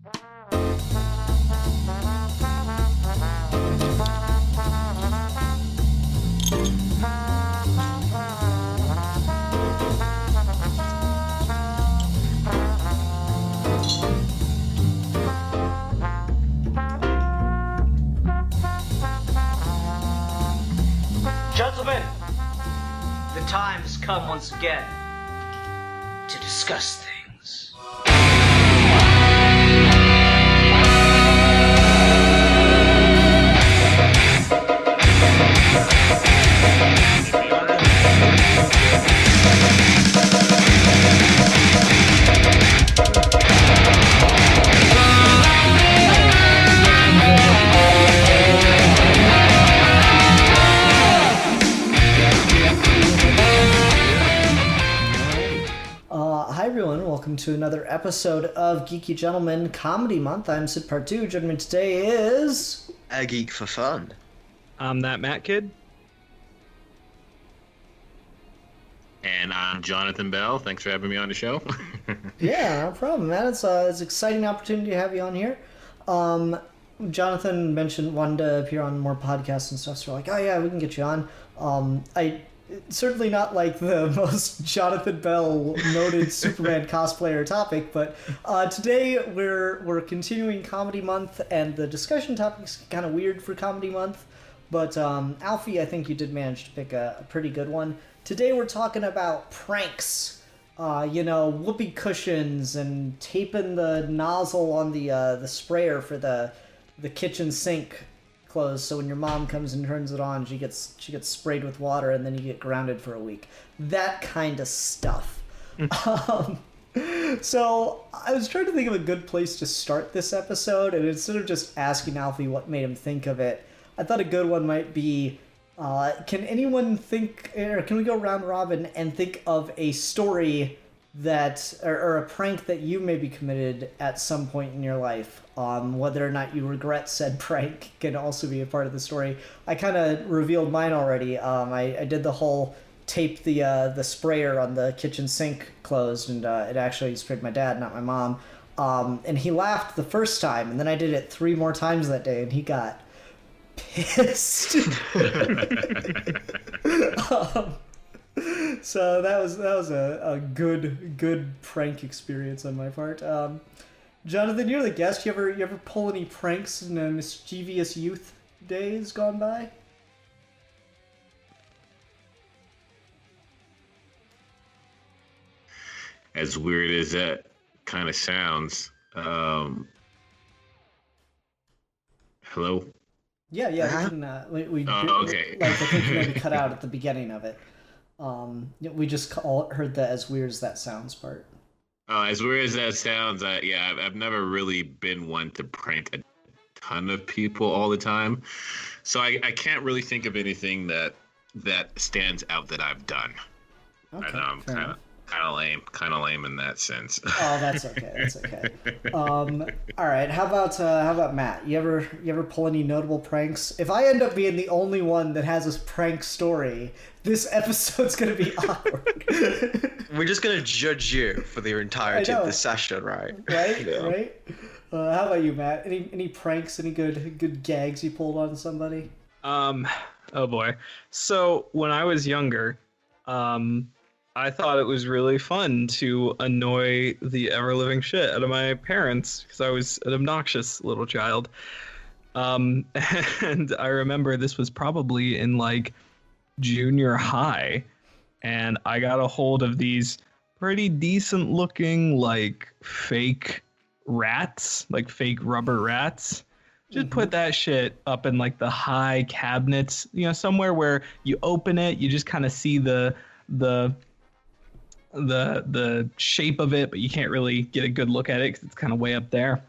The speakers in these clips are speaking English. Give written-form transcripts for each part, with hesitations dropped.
Gentlemen, the time has come once again to discuss things. Hi everyone, welcome to another episode of Geeky Gentlemen Comedy Month. I'm Sid Part 2. Joining me today is... A Geek for Fun. I'm that Matt Kid. And I'm Jonathan Bell. Thanks for having me on the show. Yeah, no problem, man. It's an exciting opportunity to have you on here. Jonathan mentioned wanting to appear on more podcasts and stuff, so we're like, oh yeah, we can get you on. Certainly not like the most Jonathan Bell noted Superman cosplayer topic, but today we're continuing Comedy Month, and the discussion topic's kind of weird for Comedy Month, but Alfie, I think you did manage to pick a pretty good one. Today we're talking about pranks, whoopee cushions and taping the nozzle on the sprayer for the kitchen sink closed, so when your mom comes and turns it on, she gets sprayed with water, and then you get grounded for a week. That kind of stuff. So I was trying to think of a good place to start this episode, and instead of just asking Alfie what made him think of it, I thought a good one might be, can anyone think, or can we go round robin and think of a story that, or a prank that you maybe committed at some point in your life? Whether or not you regret said prank can also be a part of the story. I kind of revealed mine already. I did the whole tape the sprayer on the kitchen sink closed, and it actually sprayed my dad, not my mom. And he laughed the first time, and then I did it 3 more times that day, and he got pissed. So that was a good prank experience on my part. Jonathan, you're the guest. You ever pull any pranks in a mischievous youth days gone by? As weird as that kind of sounds. Hello? Yeah, we can. Okay. Like, I think you maybe cut out at the beginning of it. We just heard the "as weird as that sounds" part. As weird as that sounds, I've never really been one to prank a ton of people all the time, so I can't really think of anything that stands out that I've done. Okay, I know I'm kind of lame in that sense. Oh, that's okay. All right. How about Matt? You ever pull any notable pranks? If I end up being the only one that has a prank story, this episode's gonna be awkward. We're just gonna judge you for the entirety of the session, right? Right, Yeah. right. How about you, Matt? Any pranks? Any good gags you pulled on somebody? Oh boy. So when I was younger, I thought it was really fun to annoy the ever-living shit out of my parents because I was an obnoxious little child. And I remember this was probably in like junior high, and I got a hold of these pretty decent looking like fake rats, like fake rubber rats. Just put that shit up in like the high cabinets, somewhere where you open it, you just kind of see the shape of it, but you can't really get a good look at it because it's kind of way up there.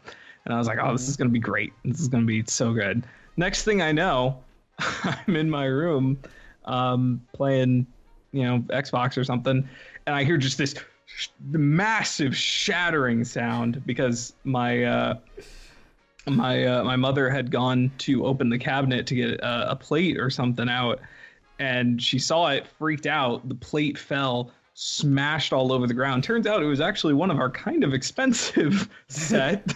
And I was like, oh, this is going to be great. This is going to be so good. Next thing I know, I'm in my room playing, Xbox or something. And I hear just this massive shattering sound because my mother had gone to open the cabinet to get a plate or something out. And she saw it, freaked out. The plate fell, smashed all over the ground. Turns out it was actually one of our kind of expensive set.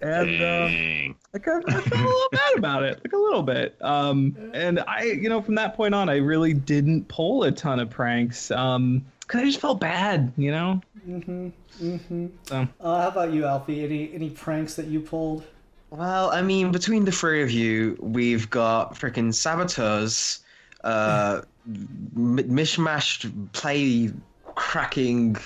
And Dang. I felt a little bad about it, like a little bit. And from that point on, I really didn't pull a ton of pranks. Because I just felt bad, So. How about you, Alfie? Any pranks that you pulled? Well, I mean, between the three of you, we've got freaking saboteurs, mishmashed play cracking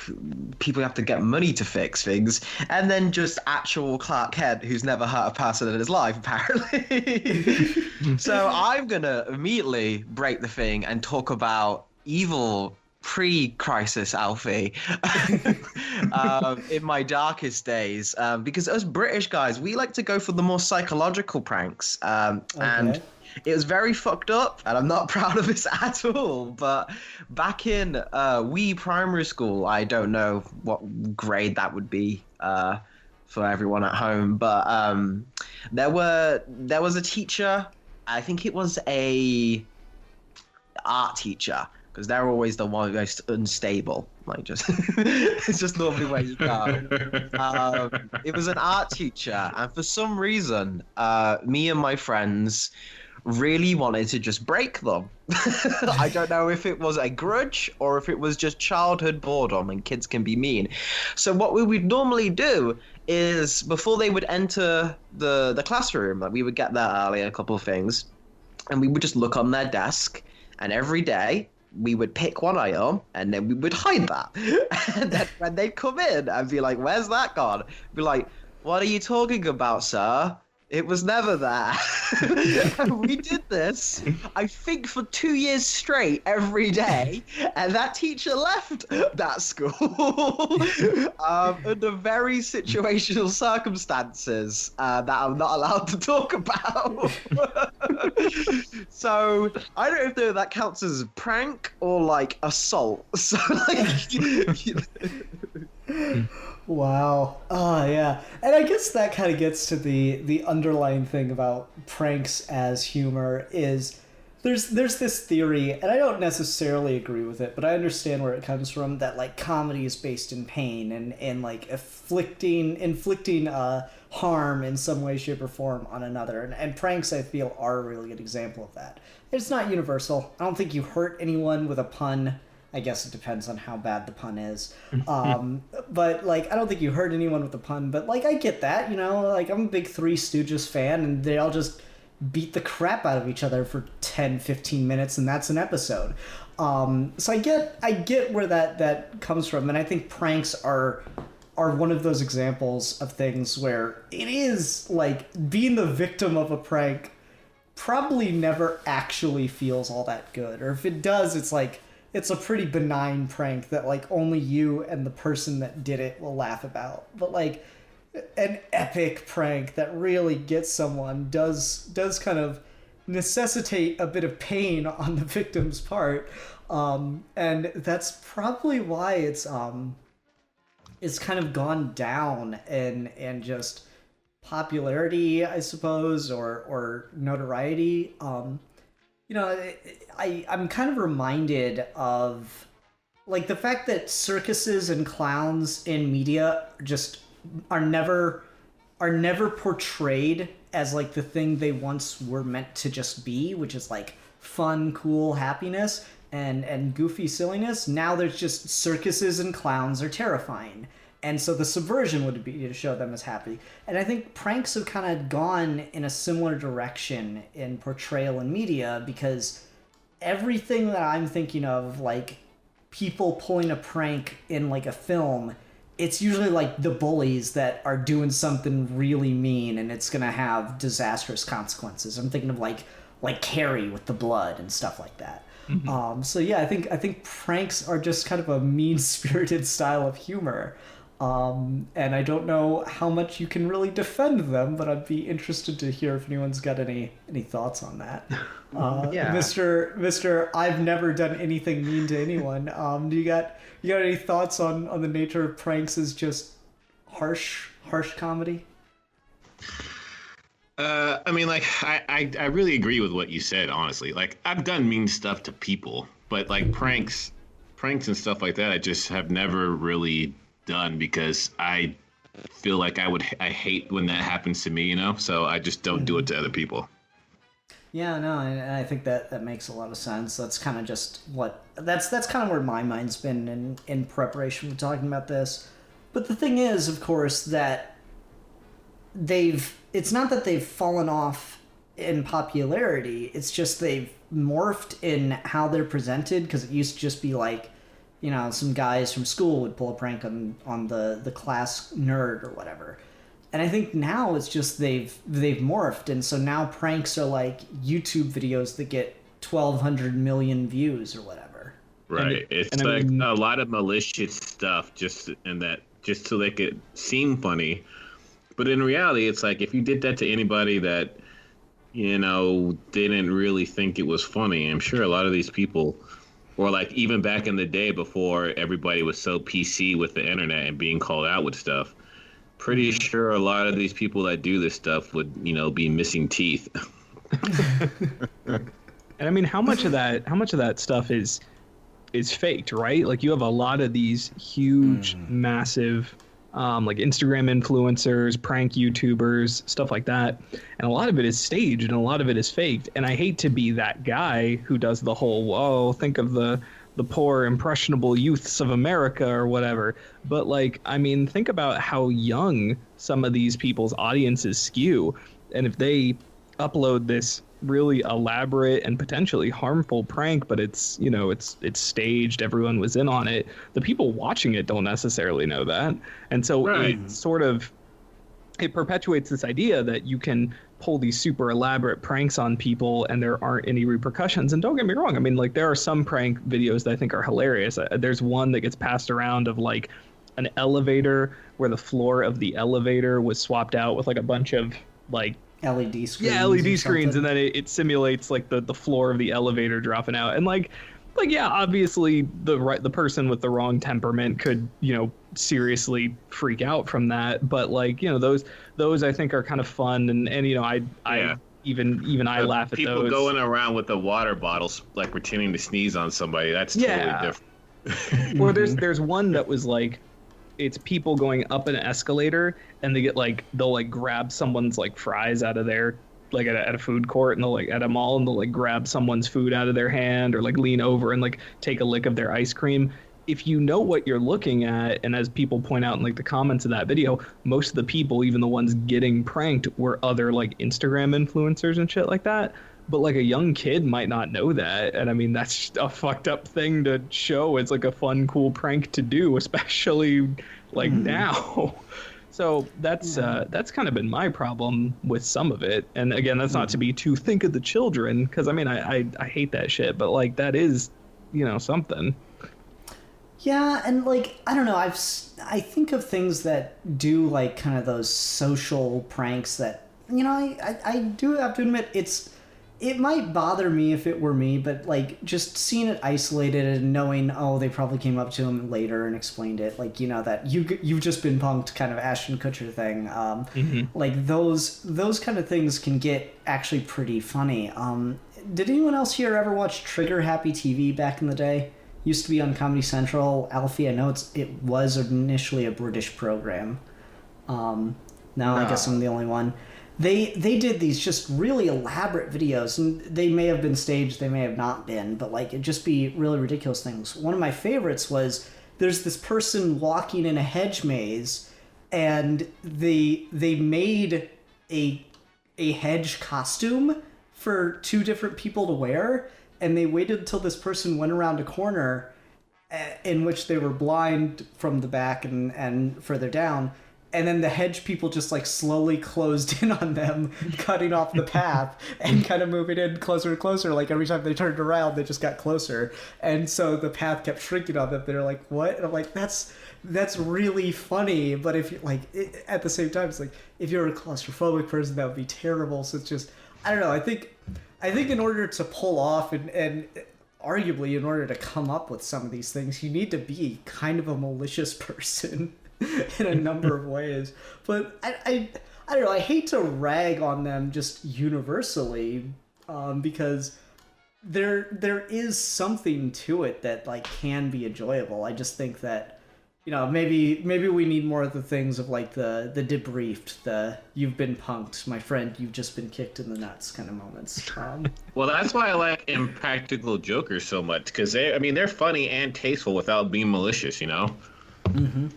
people who have to get money to fix things, and then just actual Clark Kent who's never hurt a person in his life, apparently. So I'm gonna immediately break the thing and talk about evil pre-crisis Alfie in my darkest days, because us British guys, we like to go for the more psychological pranks, and it was very fucked up, and I'm not proud of this at all. But back in primary school, I don't know what grade that would be for everyone at home, but there was a teacher. I think it was a art teacher, because they're always the one most unstable. Like, just it's just normally where you go. It was an art teacher, and for some reason, me and my friends really wanted to just break them. I don't know if it was a grudge or if it was just childhood boredom, and kids can be mean. So what we would normally do is, before they would enter the classroom, like, we would get there early, a couple of things, and we would just look on their desk, and every day we would pick one item and then we would hide that. And then when they'd come in, I'd be like, "Where's that gone?" Be like, "What are you talking about, sir? It was never there." And we did this, I think, for 2 years straight every day, and that teacher left that school under very situational circumstances that I'm not allowed to talk about. So I don't know if that counts as a prank or like assault. So Wow. Oh, yeah. And I guess that kind of gets to the underlying thing about pranks as humor is there's this theory, and I don't necessarily agree with it, but I understand where it comes from, that like comedy is based in pain and like inflicting harm in some way, shape, or form on another. And pranks, I feel, are a really good example of that. It's not universal. I don't think you hurt anyone with a pun. I guess it depends on how bad the pun is. But, like, I don't think you hurt anyone with the pun. But, like, I get that, Like, I'm a big Three Stooges fan, and they all just beat the crap out of each other for 10, 15 minutes, and that's an episode. So I get where that comes from. And I think pranks are one of those examples of things where it is, like, being the victim of a prank probably never actually feels all that good. Or if it does, it's like, it's a pretty benign prank that, like, only you and the person that did it will laugh about. But, like, an epic prank that really gets someone does kind of necessitate a bit of pain on the victim's part. And that's probably why it's kind of gone down and just popularity, I suppose, or notoriety. I'm kind of reminded of, like, the fact that circuses and clowns in media just are never portrayed as, like, the thing they once were meant to just be, which is, like, fun, cool happiness and goofy silliness. Now there's just circuses and clowns are terrifying. And so the subversion would be to show them as happy. And I think pranks have kind of gone in a similar direction in portrayal in media, because everything that I'm thinking of, like people pulling a prank in like a film, it's usually like the bullies that are doing something really mean and it's going to have disastrous consequences. I'm thinking of like Carrie with the blood and stuff like that. Mm-hmm. So yeah, I think pranks are just kind of a mean-spirited style of humor. And I don't know how much you can really defend them, but I'd be interested to hear if anyone's got any thoughts on that. Yeah. Mr. I've never done anything mean to anyone. Do you got any thoughts on the nature of pranks as just harsh comedy? I mean, like, I really agree with what you said, honestly. Like, I've done mean stuff to people, but like pranks and stuff like that, I just have never really done, because I feel like I hate when that happens to me, so I just don't do it to other people. Yeah, no, and I think that makes a lot of sense. That's kind of just that's kind of where my mind's been in preparation for talking about this. But the thing is, of course, that it's not that they've fallen off in popularity, it's just they've morphed in how they're presented, because it used to just be like, some guys from school would pull a prank on the class nerd or whatever. And I think now it's just they've morphed, and so now pranks are like YouTube videos that get 1,200 million views or whatever. Right. It's like a lot of malicious stuff just so they could seem funny. But in reality, it's like if you did that to anybody that, didn't really think it was funny, I'm sure a lot of these people, or like even back in the day before everybody was so PC with the internet and being called out with stuff, pretty sure a lot of these people that do this stuff would, be missing teeth. And I mean, how much of that stuff is faked, right? Like you have a lot of these huge, massive, like Instagram influencers, prank YouTubers, stuff like that. And a lot of it is staged and a lot of it is faked. And I hate to be that guy who does the whole, whoa, think of the poor impressionable youths of America or whatever. But like, I mean, think about how young some of these people's audiences skew. And if they upload this really elaborate and potentially harmful prank, but it's staged, everyone was in on it, the people watching it don't necessarily know that. And so it perpetuates this idea that you can pull these super elaborate pranks on people and there aren't any repercussions. And don't get me wrong, I mean, like there are some prank videos that I think are hilarious. There's one that gets passed around of like an elevator where the floor of the elevator was swapped out with like a bunch of like LED screens. Yeah, LED screens, and then it simulates like the floor of the elevator dropping out. And like yeah, obviously the person with the wrong temperament could, seriously freak out from that. But like, those I think are kind of fun, and I even I laugh at people those. People going around with the water bottles like pretending to sneeze on somebody. That's totally different. Or there's one that was like, it's people going up an escalator and they get like, they'll like grab someone's like fries out of their, like at a food court, and they'll like at a mall, and they'll like grab someone's food out of their hand or like lean over and like take a lick of their ice cream. If you know what you're looking at, and as people point out in like the comments of that video, most of the people, even the ones getting pranked, were other like Instagram influencers and shit like that. But like a young kid might not know that, and I mean that's a fucked up thing to show. It's like a fun, cool prank to do, especially like now. So that's kind of been my problem with some of it. And again, that's not to be too think of the children, because I mean I hate that shit, but like that is something. Yeah, and like I don't know, I think of things that do like kind of those social pranks that I do have to admit it might bother me if it were me, but like just seeing it isolated and knowing, oh, they probably came up to him later and explained it, like that you've just been punked kind of Ashton Kutcher thing. Like those kind of things can get actually pretty funny. Did anyone else here ever watch Trigger Happy TV back in the day? Used to be on Comedy Central. Alfie, I know it was initially a British program. Now I guess I'm the only one. They did these just really elaborate videos, and they may have been staged, they may have not been, but like it'd just be really ridiculous things. One of my favorites was there's this person walking in a hedge maze, and they made a hedge costume for two different people to wear, and they waited until this person went around a corner in which they were blind from the back and further down. And then the hedge people just like slowly closed in on them, cutting off the path and kind of moving in closer and closer. Like every time they turned around, they just got closer. And so the path kept shrinking on them. They're like, what? And I'm like, that's really funny. But if you like, at the same time, it's like, if you're a claustrophobic person, that would be terrible. So it's just, I don't know. I think in order to pull off and arguably in order to come up with some of these things, you need to be kind of a malicious person. In a number of ways, but I don't know, I hate to rag on them just universally, because there is something to it that like can be enjoyable. I just think that maybe we need more of the things of like the debriefed, the "you've been punked, my friend, you've just been kicked in the nuts" kind of moments. Well, that's why I like Impractical Jokers so much, because they're funny and tasteful without being malicious, Mm-hmm.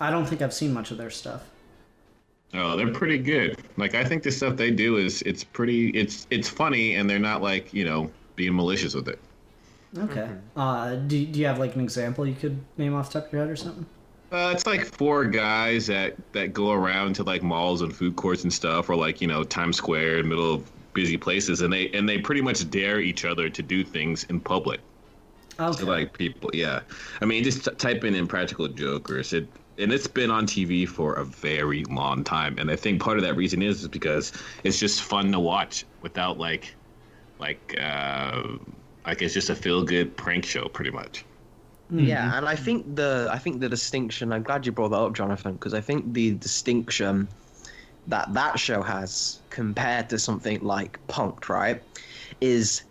I don't think I've seen much of their stuff. Oh, they're pretty good. Like, I think the stuff they do it's funny, and they're not like, being malicious with it. Okay. Do you have like an example you could name off the top of your head or something? It's like four guys that go around to like malls and food courts and stuff, or like Times Square, middle of busy places, and they pretty much dare each other to do things in public. Okay. So like people, yeah. Just type in Impractical Jokers. And it's been on TV for a very long time, and I think part of that reason is because it's just fun to watch without like it's just a feel-good prank show, pretty much. Yeah, and I think the distinction. I'm glad you brought that up, Jonathan, because I think the distinction that show has compared to something like Punk'd, right, is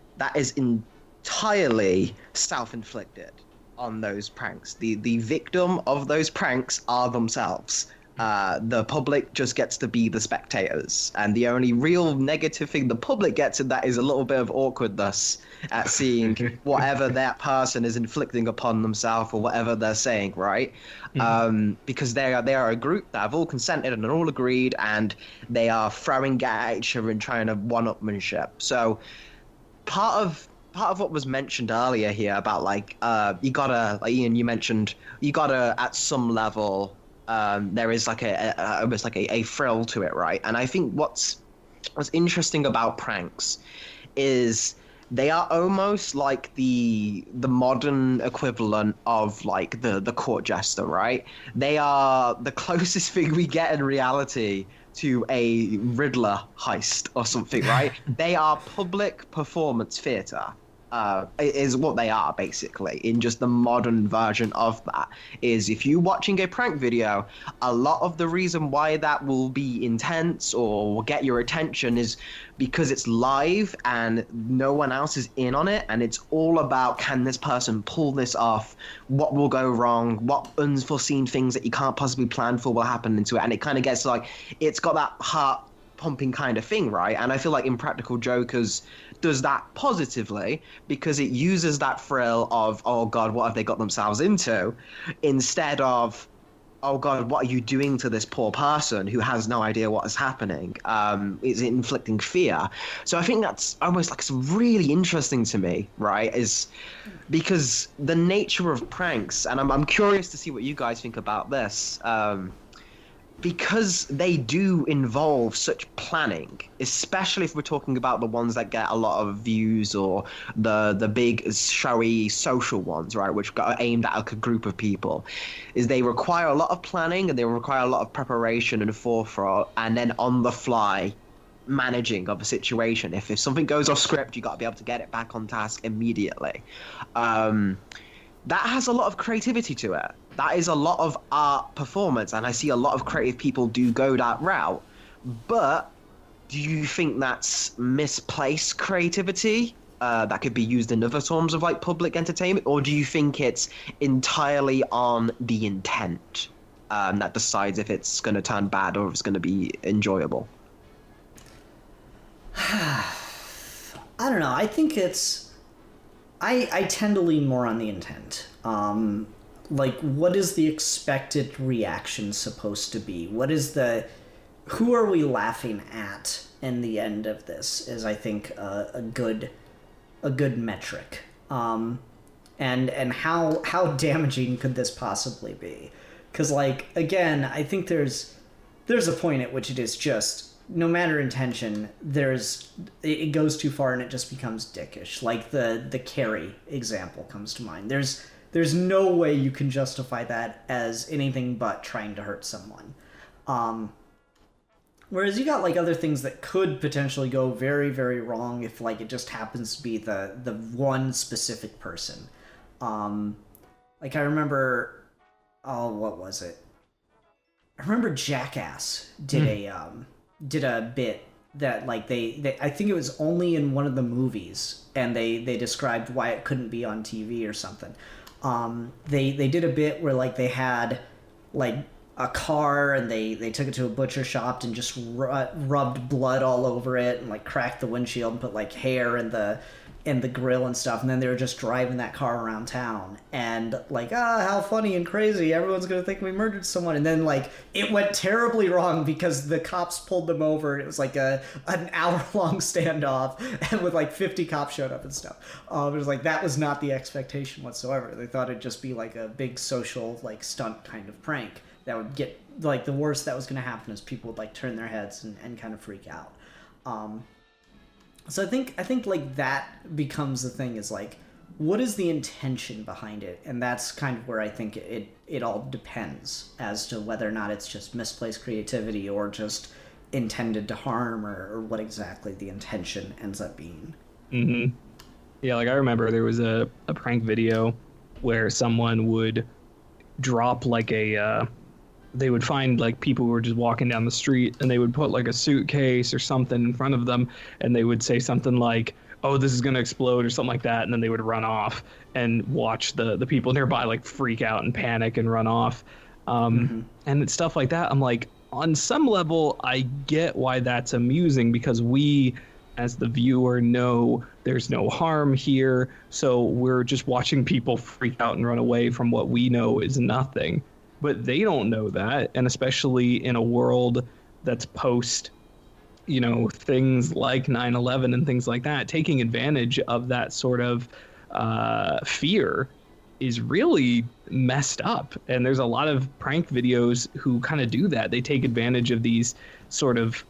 entirely self-inflicted on those pranks. The victim of those pranks are themselves. The public just gets to be the spectators, and the only real negative thing the public gets in that is a little bit of awkwardness at seeing whatever that person is inflicting upon themselves or whatever they're saying, right? Because they are a group that have all consented and are all agreed, and they are throwing at each other and trying to one-upmanship. So part of what was mentioned earlier here about you gotta, like Ian, you mentioned, you gotta at some level. There is like almost like a thrill to it, right? And I think what's interesting about pranks is they are almost like the modern equivalent of like the court jester, right? They are the closest thing we get in reality to a Riddler heist or something, right? They are public performance theater. Is what they are, basically, in just the modern version of that. Is if you're watching a prank video, a lot of the reason why that will be intense or will get your attention is because it's live and no one else is in on it, and it's all about, can this person pull this off, what will go wrong, what unforeseen things that you can't possibly plan for will happen into it, and it kind of gets like, it's got that heart pumping kind of thing, right? And I feel like Impractical Jokers does that positively because it uses that thrill of, oh god, what have they got themselves into, instead of, oh god, what are you doing to this poor person who has no idea what is happening? Is it inflicting fear? So I think that's almost like some really interesting to me, right? Is because the nature of pranks, and I'm curious to see what you guys think about this. Because they do involve such planning, especially if we're talking about the ones that get a lot of views or the big showy social ones, right, which are aimed at a group of people, is they require a lot of planning and they require a lot of preparation and forethought, and then on the fly managing of a situation. If something goes off script, you got to be able to get it back on task immediately. That has a lot of creativity to it. That is a lot of art performance, and I see a lot of creative people do go that route. But do you think that's misplaced creativity that could be used in other forms of like public entertainment, or do you think it's entirely on the intent that decides if it's going to turn bad or if it's going to be enjoyable? I don't know. I think it's... I tend to lean more on the intent. Like, what is the expected reaction supposed to be? Who are we laughing at in the end of this is, I think, a good metric. And how damaging could this possibly be? Because, like, again, I think there's a point at which it is just, no matter intention, it goes too far and it just becomes dickish. Like the Carrie example comes to mind. There's no way you can justify that as anything but trying to hurt someone. Whereas you got like other things that could potentially go very, very wrong if like it just happens to be the one specific person. Like I remember, what was it? I remember Jackass did a bit that like they I think it was only in one of the movies, and they described why it couldn't be on TV or something. They did a bit where like they had like a car and they took it to a butcher shop and just rubbed blood all over it and like cracked the windshield and put like hair in the grill and stuff, and then they were just driving that car around town and like, how funny and crazy, everyone's gonna think we murdered someone. And then like it went terribly wrong because the cops pulled them over and it was like an hour-long standoff and with like 50 cops showed up and stuff. It was like that was not the expectation whatsoever. They thought it'd just be like a big social like stunt kind of prank that would get like the worst that was going to happen is people would like turn their heads and kind of freak out. So I think like that becomes the thing is like, what is the intention behind it? And that's kind of where I think it all depends as to whether or not it's just misplaced creativity or just intended to harm or what exactly the intention ends up being. Mm-hmm. Yeah, like I remember there was a prank video where someone would drop like they would find like people who were just walking down the street and they would put like a suitcase or something in front of them and they would say something like, oh, this is going to explode or something like that. And then they would run off and watch the people nearby like freak out and panic and run off. And it's stuff like that. I'm like, on some level, I get why that's amusing because we, as the viewer, know there's no harm here. So we're just watching people freak out and run away from what we know is nothing. But they don't know that, and especially in a world that's post, things like 9/11 and things like that, taking advantage of that sort of fear is really messed up. And there's a lot of prank videos who kind of do that. They take advantage of these sort of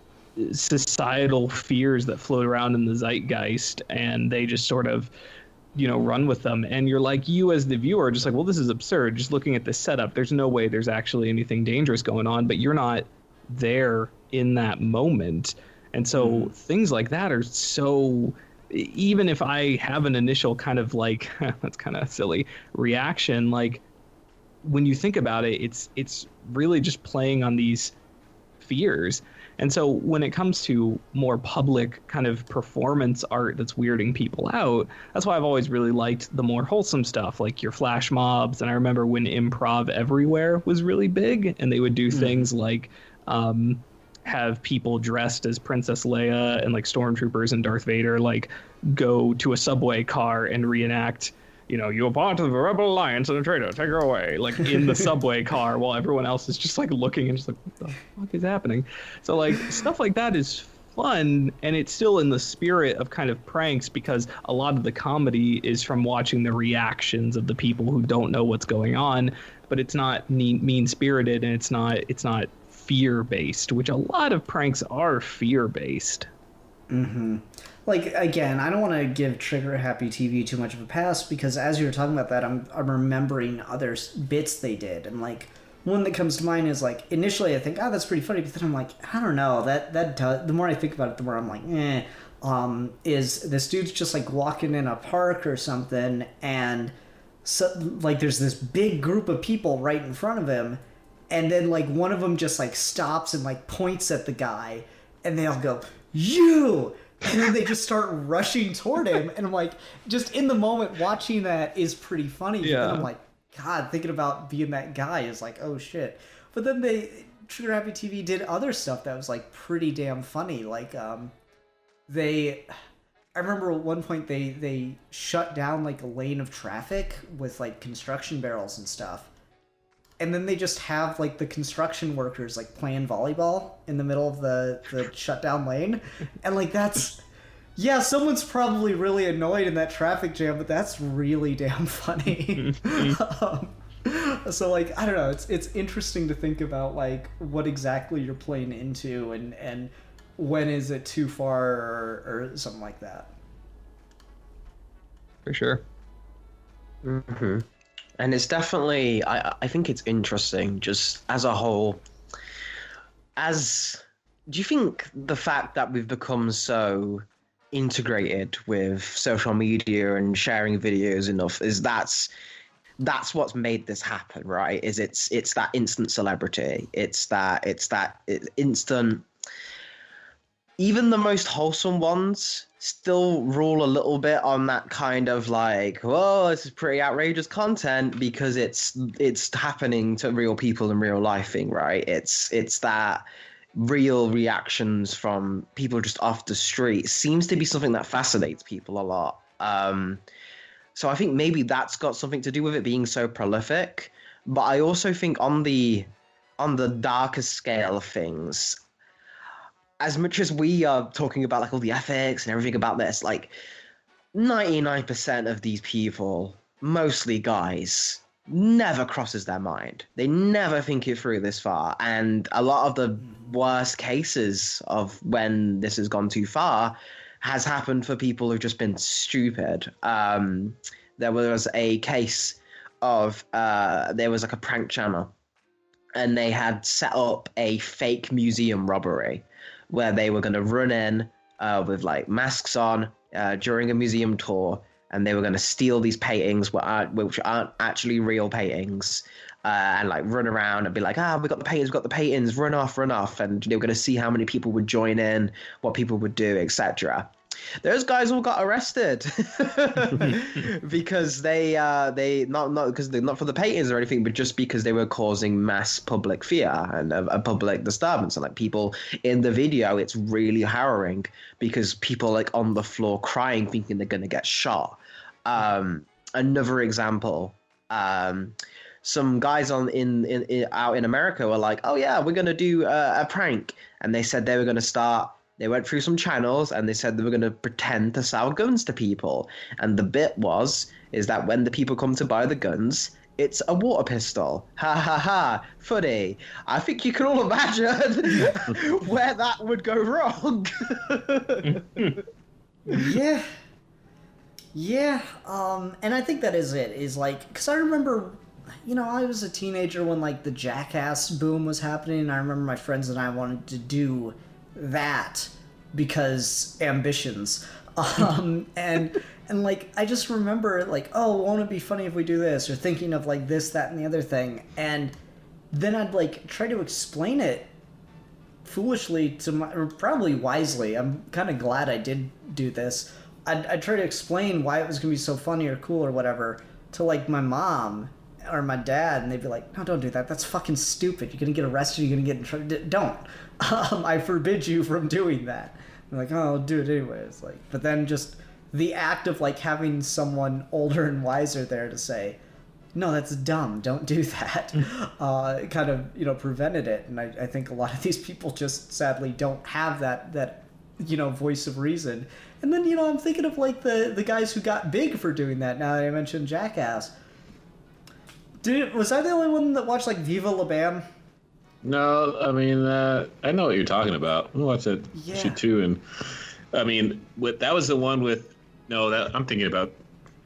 societal fears that float around in the zeitgeist, and they just sort of run with them. And you're like, you as the viewer, just like, well, this is absurd. Just looking at this setup, there's no way there's actually anything dangerous going on, but you're not there in that moment. And so things like that are so, even if I have an initial kind of like, that's kind of silly reaction, like when you think about it, it's really just playing on these fears. And so when it comes to more public kind of performance art that's weirding people out, that's why I've always really liked the more wholesome stuff, like your flash mobs. And I remember when Improv Everywhere was really big, and they would do things like have people dressed as Princess Leia and like stormtroopers and Darth Vader like go to a subway car and reenact, you're part of the Rebel Alliance and a traitor, take her away, like in the subway car while everyone else is just like looking and just like, what the fuck is happening? So like stuff like that is fun, and it's still in the spirit of kind of pranks because a lot of the comedy is from watching the reactions of the people who don't know what's going on, but it's not mean-spirited and it's not fear-based, which a lot of pranks are fear-based. Like, again, I don't want to give Trigger Happy TV too much of a pass because as you were talking about that, I'm remembering other bits they did. And, like, one that comes to mind is, like, initially I think, that's pretty funny. But then I'm like, I don't know. The more I think about it, the more I'm like, is this dude's just, like, walking in a park or something and, so, like, there's this big group of people right in front of him. And then, like, one of them just, like, stops and, like, points at the guy. And they all go, you! And then they just start rushing toward him, and I'm like, just in the moment watching that is pretty funny. But then I'm like, God, thinking about being that guy is like, oh shit. But then Trigger Happy TV did other stuff that was like pretty damn funny. Like, I remember at one point they shut down like a lane of traffic with like construction barrels and stuff. And then they just have, like, the construction workers, like, playing volleyball in the middle of the shutdown lane. And, like, that's... Yeah, someone's probably really annoyed in that traffic jam, but that's really damn funny. So, like, I don't know. It's interesting to think about, like, what exactly you're playing into and when is it too far or something like that. For sure. And it's definitely, I think it's interesting just as a whole. Do you think the fact that we've become so integrated with social media and sharing videos enough that's what's made this happen, right? It's that instant celebrity. It's that instant even the most wholesome ones still rule a little bit on that kind of like, whoa, this is pretty outrageous content because it's happening to real people in real life thing, right? It's that real reactions from people just off the street seems to be something that fascinates people a lot. So I think maybe that's got something to do with it being so prolific. But I also think on the darker scale of things, as much as we are talking about like all the ethics and everything about this, like 99% of these people, mostly guys, never crosses their mind. They never think it through this far. And a lot of the worst cases of when this has gone too far has happened for people who've just been stupid. There was a case of there was like a prank channel, and they had set up a fake museum robbery where they were going to run in with like masks on during a museum tour, and they were going to steal these paintings which aren't actually real paintings, and like run around and be like, we got the paintings, run off, and they were going to see how many people would join in, what people would do, etc. Those guys all got arrested because they not because they're not for the paintings or anything, but just because they were causing mass public fear and a public disturbance. And like people in the video, it's really harrowing because people like on the floor crying, thinking they're gonna get shot. Another example. Some guys out in America were like, oh yeah, we're gonna do a prank, and they said they were gonna start. They went through some channels and they said they were going to pretend to sell guns to people. And the bit is that when the people come to buy the guns, it's a water pistol. Ha ha ha. Funny. I think you can all imagine where that would go wrong. Yeah. Yeah. And I think that is it. Is like, because I remember, I was a teenager when like the Jackass boom was happening. And I remember my friends and I wanted to do that because ambitions, and like I just remember like, oh, won't it be funny if we do this, or thinking of like this, that, and the other thing, and then I'd like try to explain it foolishly or probably wisely. I'm kind of glad I did do this. I'd try to explain why it was gonna be so funny or cool or whatever to like my mom or my dad, and they'd be like, no, don't do that, that's fucking stupid, you're gonna get arrested, you're gonna get in trouble, don't. I forbid you from doing that. I'm like, oh, I'll do it anyways. Like, but then just the act of like having someone older and wiser there to say, no, that's dumb, don't do that, kind of, prevented it. And I think a lot of these people just sadly don't have that voice of reason. And then, I'm thinking of like the guys who got big for doing that. Now that I mentioned Jackass. Was I the only one that watched like Viva La Bam? No, I mean, I know what you're talking about. I watched that shit too, and I mean, that was the one with. No, I'm thinking about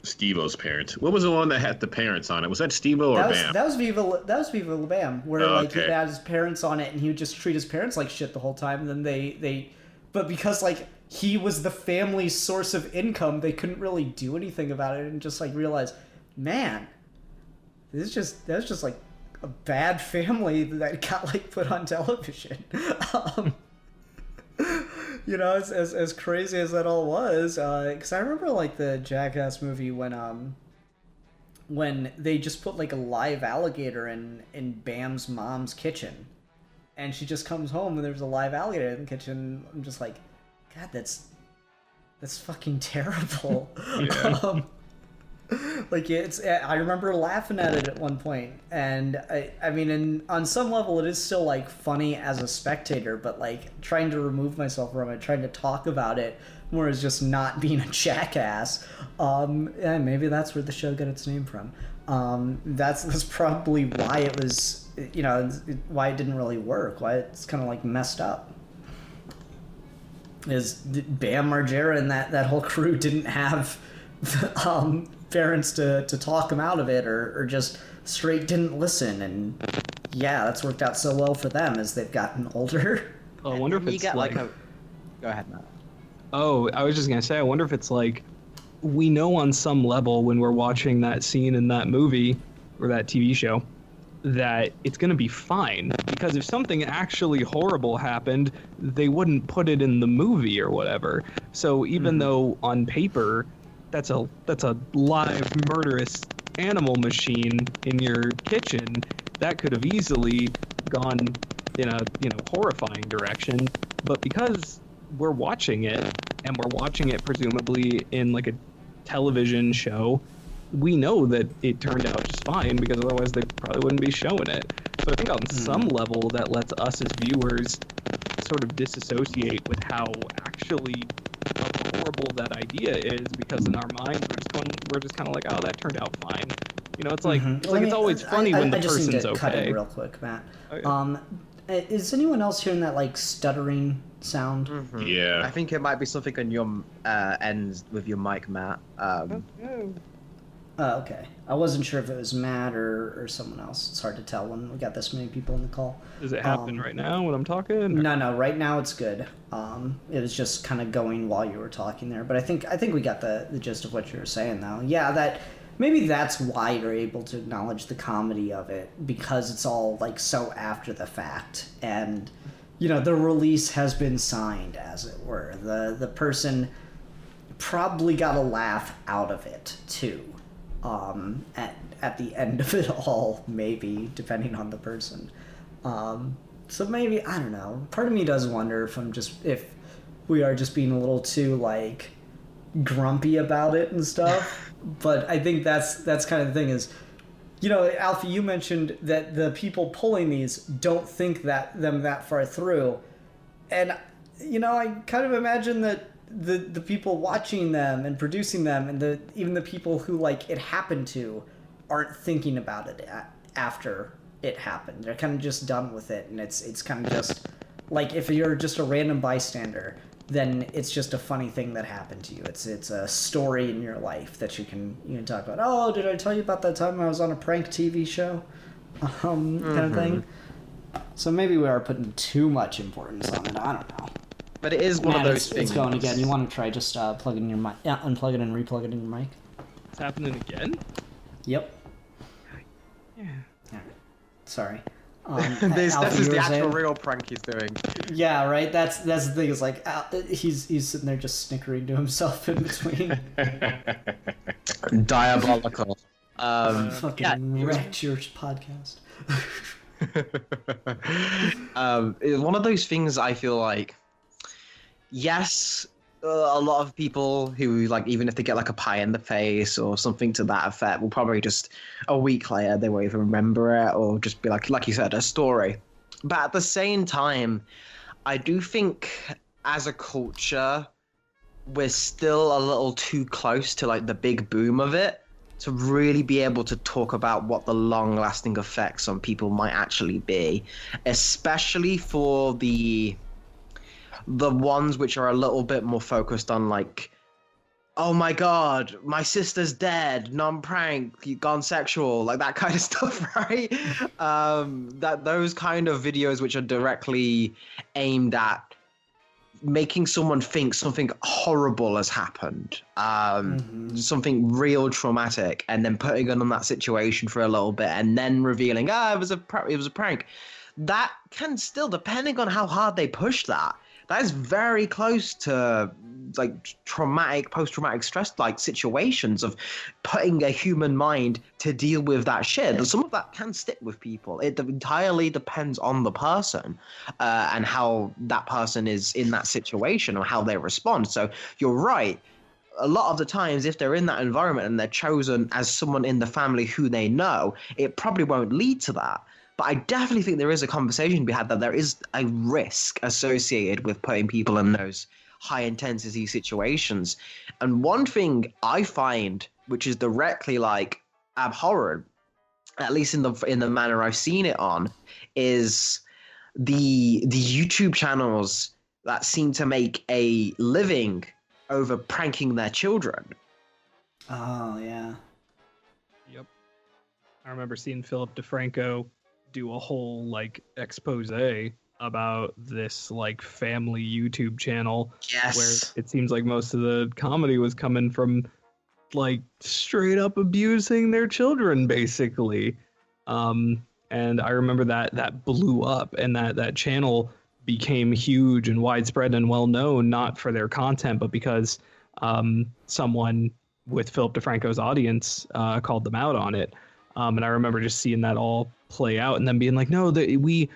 Steve-O's parents. What was the one that had the parents on it? Was that Steve-O or Bam? That was Viva La Bam, where he had his parents on it, and he would just treat his parents like shit the whole time. And then but because like he was the family's source of income, they couldn't really do anything about it, and just like realize, man, that was just like a bad family that got like put on television. As crazy as that all was, because I remember like the Jackass movie when they just put like a live alligator in Bam's mom's kitchen, and she just comes home and there's a live alligator in the kitchen. I'm just like, God, that's fucking terrible. Yeah. Like I remember laughing at it at one point, and I mean, on some level, it is still like funny as a spectator, but like trying to remove myself from it, trying to talk about it more as just not being a jackass. And maybe that's where the show got its name from. That's probably why it was, why it didn't really work, why it's kind of like messed up. Is Bam Margera and that whole crew didn't have parents to talk them out of it, or just straight didn't listen, and that's worked out so well for them as they've gotten older. I wonder if it's like Go ahead, Matt. Oh, I was just gonna say, I wonder if it's like, we know on some level when we're watching that scene in that movie or that TV show that it's going to be fine, because if something actually horrible happened, they wouldn't put it in the movie or whatever. So even though on paper that's a live murderous animal machine in your kitchen, that could have easily gone in a horrifying direction, but because we're watching it, and we're watching it presumably in like a television show, we know that it turned out just fine, because otherwise they probably wouldn't be showing it. So I think on some level that lets us as viewers sort of disassociate with how actually horrible that idea is, because in our minds we're just kind of like, oh, that turned out fine. It's like it's always funny when the person's okay. I just need to cut in real quick, Matt. Is anyone else hearing that like stuttering sound? Yeah. I think it might be something on your end with your mic, Matt. Okay. I wasn't sure if it was Matt or someone else. It's hard to tell when we got this many people in the call. Does it happen right now when I'm talking? Or? No. Right now it's good. It was just kind of going while you were talking there, but I think we got the gist of what you were saying, though. Yeah, that maybe that's why you're able to acknowledge the comedy of it, because it's all like so after the fact, and the release has been signed, as it were. The person probably got a laugh out of it too. At the end of it all, maybe, depending on the person. So maybe, I don't know. Part of me does wonder if we are just being a little too like grumpy about it and stuff. But I think that's kind of the thing is, Alfie, you mentioned that the people pulling these don't think that far through, and I kind of imagine that the people watching them and producing them, and even the people who like it happened to, aren't thinking about it after it happened. They're kind of just done with it, and it's kind of just like, if you're just a random bystander, then it's just a funny thing that happened to you. It's a story in your life that you can talk about. Oh, did I tell you about that time I was on a prank TV show? Kind of thing. So maybe we are putting too much importance on it. I don't know. But it is one of those things. It's going again. You want to try just plugging your mic? Yeah, unplug it and replug it in your mic. It's happening again? Yep. Yeah. Sorry. This is the actual real prank he's doing. Yeah, right. That's the thing. Is like he's sitting there just snickering to himself in between. Diabolical. Fucking wrecked your podcast. It's one of those things I feel like. Yes, a lot of people who, like, even if they get like a pie in the face or something to that effect, will probably just a week later they won't even remember it, or just be like you said, a story. But at the same time, I do think as a culture, we're still a little too close to like the big boom of it to really be able to talk about what the long-lasting effects on people might actually be, especially for the ones which are a little bit more focused on like, oh my god, my sister's dead, non-prank, gone sexual, like that kind of stuff, right? That those kind of videos which are directly aimed at making someone think something horrible has happened, something real traumatic, and then putting them in that situation for a little bit, and then revealing, it was a prank. That can still, depending on how hard they push that is very close to like post-traumatic stress like situations of putting a human mind to deal with that shit. And some of that can stick with people. It entirely depends on the person and how that person is in that situation or how they respond. So you're right. A lot of the times, if they're in that environment and they're chosen as someone in the family who they know, it probably won't lead to that. But I definitely think there is a conversation to be had that there is a risk associated with putting people in those high-intensity situations. And one thing I find, which is directly like abhorrent, at least in the manner I've seen it on, is the YouTube channels that seem to make a living over pranking their children. Oh, yeah. Yep. I remember seeing Philip DeFranco do a whole like expose about this like family YouTube channel. Yes. Where it seems like most of the comedy was coming from like straight up abusing their children, basically. And I remember that blew up, and that channel became huge and widespread and well known, not for their content, but because someone with Philip DeFranco's audience called them out on it. And I remember just seeing that all play out, and then being like, no, we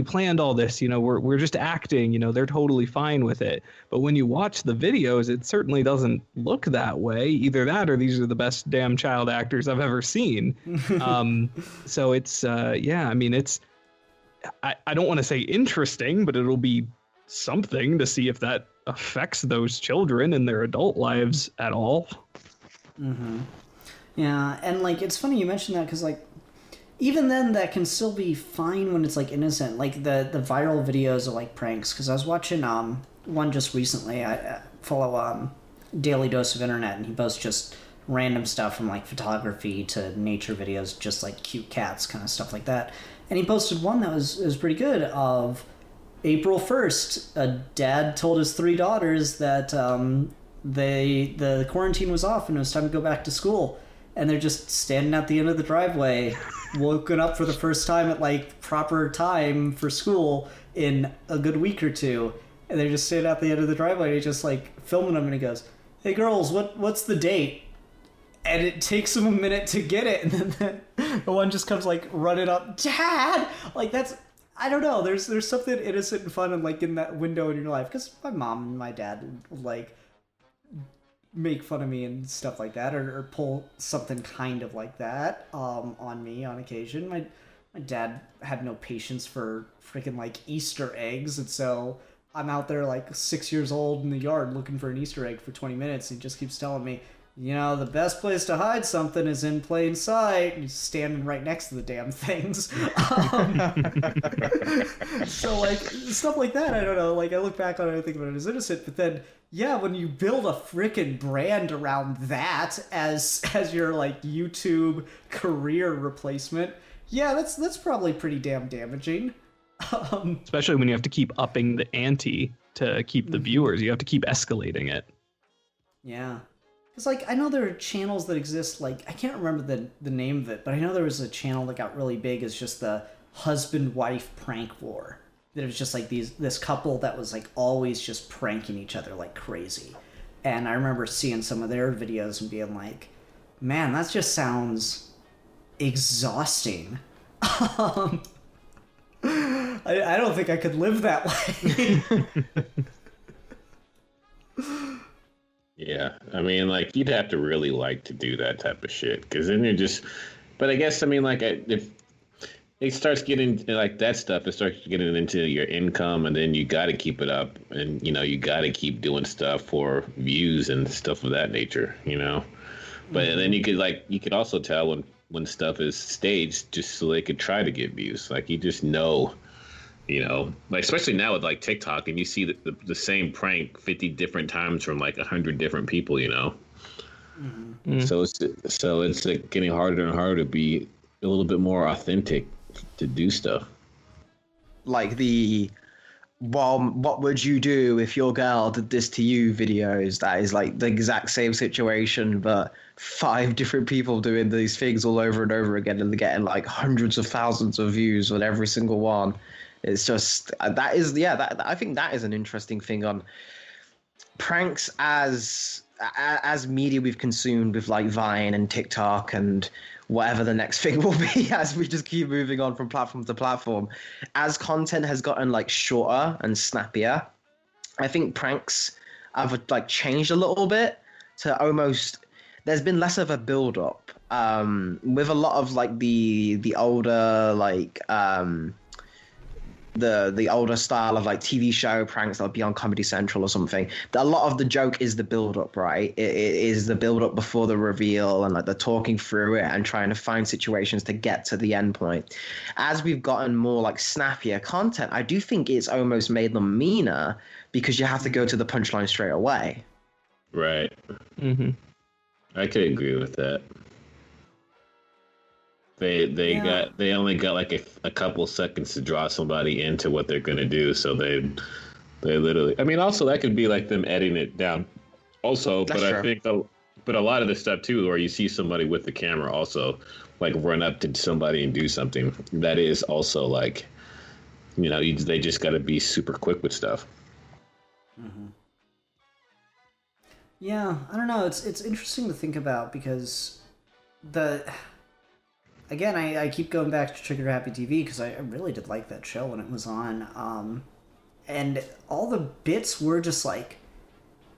planned all this, we're just acting, they're totally fine with it. But when you watch the videos, it certainly doesn't look that way. Either that, or these are the best damn child actors I've ever seen. So it's it's, I don't want to say interesting, but it'll be something to see if that affects those children in their adult lives at all. Mm-hmm. Yeah, and like it's funny you mentioned that, because like even then that can still be fine when it's like innocent, like the viral videos of like pranks. Because I was watching one just recently. I follow Daily Dose of Internet, and he posts just random stuff from like photography to nature videos, just like cute cats, kind of stuff like that. And he posted one that was pretty good of April 1st. A dad told his 3 daughters that the quarantine was off and it was time to go back to school. And they're just standing at the end of the driveway, woken up for the first time at like proper time for school in a good week or two. And they're just standing at the end of the driveway, and he's just like filming them, and he goes, "Hey girls, what's the date?" And it takes him a minute to get it, and then the one just comes like running up, "Dad!" Like that's, I don't know. There's something innocent and fun and like in that window in your life, because my mom and my dad like make fun of me and stuff like that, or pull something kind of like that on me on occasion. My dad had no patience for freaking like Easter eggs, and so I'm out there like 6 years old in the yard looking for an Easter egg for 20 minutes, and he just keeps telling me, the best place to hide something is in plain sight. And he's standing right next to the damn things. So like stuff like that, I don't know. Like I look back on it and think about it as innocent, but then yeah, when you build a freaking brand around that as your like YouTube career replacement, yeah, that's probably pretty damn damaging. Especially when you have to keep upping the ante to keep the viewers. You have to keep escalating it. Yeah. Because, like, I know there are channels that exist, like, I can't remember the name of it, but I know there was a channel that got really big as just the husband-wife prank war. That it was just, like, this couple that was, like, always just pranking each other like crazy. And I remember seeing some of their videos and being like, man, that just sounds exhausting. I don't think I could live that way. Yeah, I mean, like, you'd have to really like to do that type of shit, because then you're just. But I guess, I mean, like, if it starts getting like that stuff, it starts getting into your income, and then you got to keep it up, and you got to keep doing stuff for views and stuff of that nature, But then you could also tell when stuff is staged, just so they could try to get views. Like, you just know. Like especially now with like TikTok, and you see the same prank 50 different times from like 100 different people, Mm-hmm. So it's like getting harder and harder to be a little bit more authentic to do stuff. Like what would you do if your girl did this to you videos? That is like the exact same situation, but 5 different people doing these things all over and over again, and they're getting like hundreds of thousands of views on every single one. It's just I think that is an interesting thing on pranks as media we've consumed with like Vine and TikTok and whatever the next thing will be as we just keep moving on from platform to platform. As content has gotten like shorter and snappier, I think pranks have like changed a little bit to almost. There's been less of a build up with a lot of like the older like. The older style of like TV show pranks that would be on Comedy Central or something. A lot of the joke is the build up, right? It is the build up before the reveal, and like they're talking through it and trying to find situations to get to the end point. As we've gotten more like snappier content, I do think it's almost made them meaner because you have to go to the punchline straight away. Right. Mm-hmm. I could agree with that. They only got like a couple seconds to draw somebody into what they're gonna do, so they literally. I mean, also that could be like them editing it down. Also, That's but true. I think but a lot of the stuff too, where you see somebody with the camera, also like run up to somebody and do something. That is also like, they just got to be super quick with stuff. Mm-hmm. Yeah, I don't know. It's interesting to think about because again, I keep going back to Trigger Happy TV because I really did like that show when it was on. And all the bits were just like,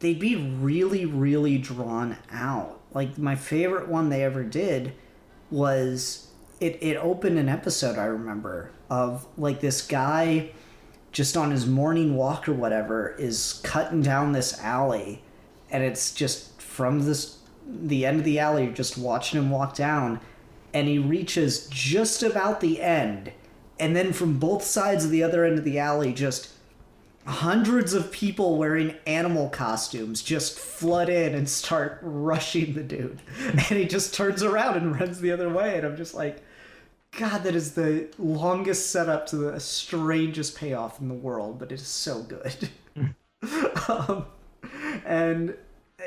they'd be really, really drawn out. Like, my favorite one they ever did was, it opened an episode, I remember, of, like, this guy just on his morning walk or whatever is cutting down this alley, and it's just from the end of the alley, you're just watching him walk down, and he reaches just about the end, and then from both sides of the other end of the alley, just hundreds of people wearing animal costumes just flood in and start rushing the dude. And he just turns around and runs the other way. And I'm just like, God, that is the longest setup to the strangest payoff in the world, but it is so good. And,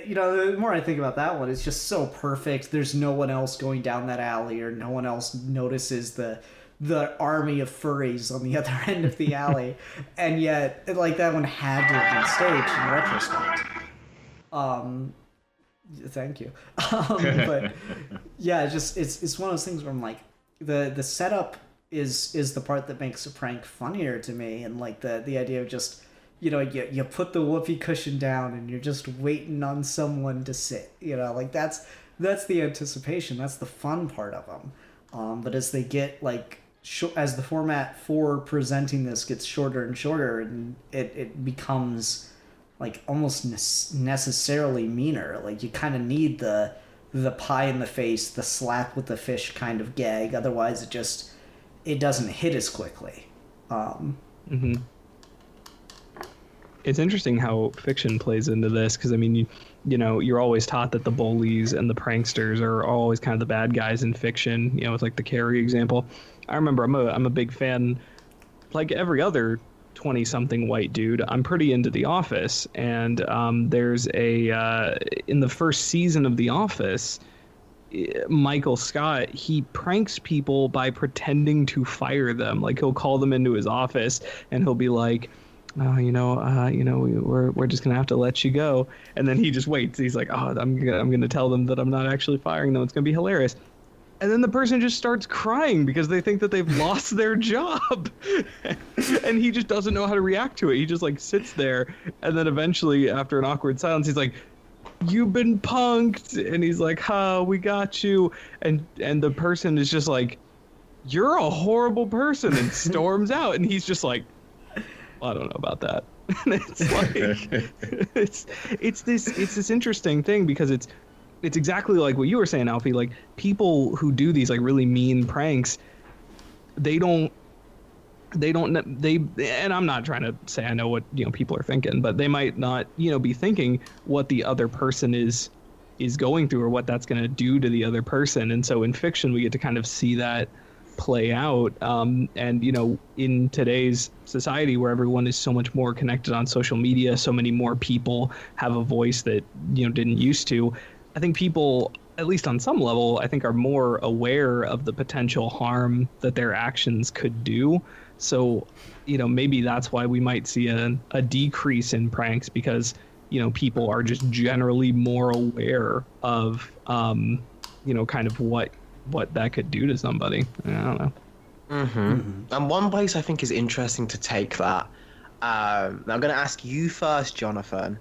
the more I think about that one, it's just so perfect. There's no one else going down that alley, or no one else notices the army of furries on the other end of the alley. And yet, like, that one had to have been staged in retrospect. Thank you. But yeah, it's one of those things where I'm like, the setup is the part that makes a prank funnier to me, and like the idea of just, you put the whoopee cushion down and you're just waiting on someone to sit, like that's the anticipation, that's the fun part of them. But as they get like, as the format for presenting this gets shorter and shorter, and it becomes like almost necessarily meaner. Like, you kind of need the pie in the face, the slap with the fish kind of gag. Otherwise, it doesn't hit as quickly. Mm-hmm. It's interesting how fiction plays into this, because I mean, you're always taught that the bullies and the pranksters are always kind of the bad guys in fiction. With like the Carrie example. I remember I'm a big fan, like every other 20-something white dude. I'm pretty into The Office, and there's in the first season of The Office, Michael Scott, he pranks people by pretending to fire them. Like, he'll call them into his office and he'll be like, we're just gonna have to let you go, and then he just waits. He's like, I'm gonna tell them that I'm not actually firing them. It's gonna be hilarious. And then the person just starts crying because they think that they've lost their job. And he just doesn't know how to react to it. He just like sits there, and then eventually, after an awkward silence, he's like, "You've been punked." And he's like, we got you. And the person is just like, "You're a horrible person," and storms out. And he's just like, I don't know about that. And it's like, it's this interesting thing, because it's exactly like what you were saying, Alfie. Like, people who do these like really mean pranks, and I'm not trying to say I know what people are thinking, but they might not be thinking what the other person is going through, or what that's going to do to the other person. And so in fiction, we get to kind of see that play out. And in today's society, where everyone is so much more connected on social media, so many more people have a voice that didn't used to. I think people, at least on some level, I think are more aware of the potential harm that their actions could do. So, maybe that's why we might see a decrease in pranks, because, people are just generally more aware of, kind of what that could do to somebody. I don't know. Mm-hmm. And one place I think is interesting to take that, I'm going to ask you first, Jonathan,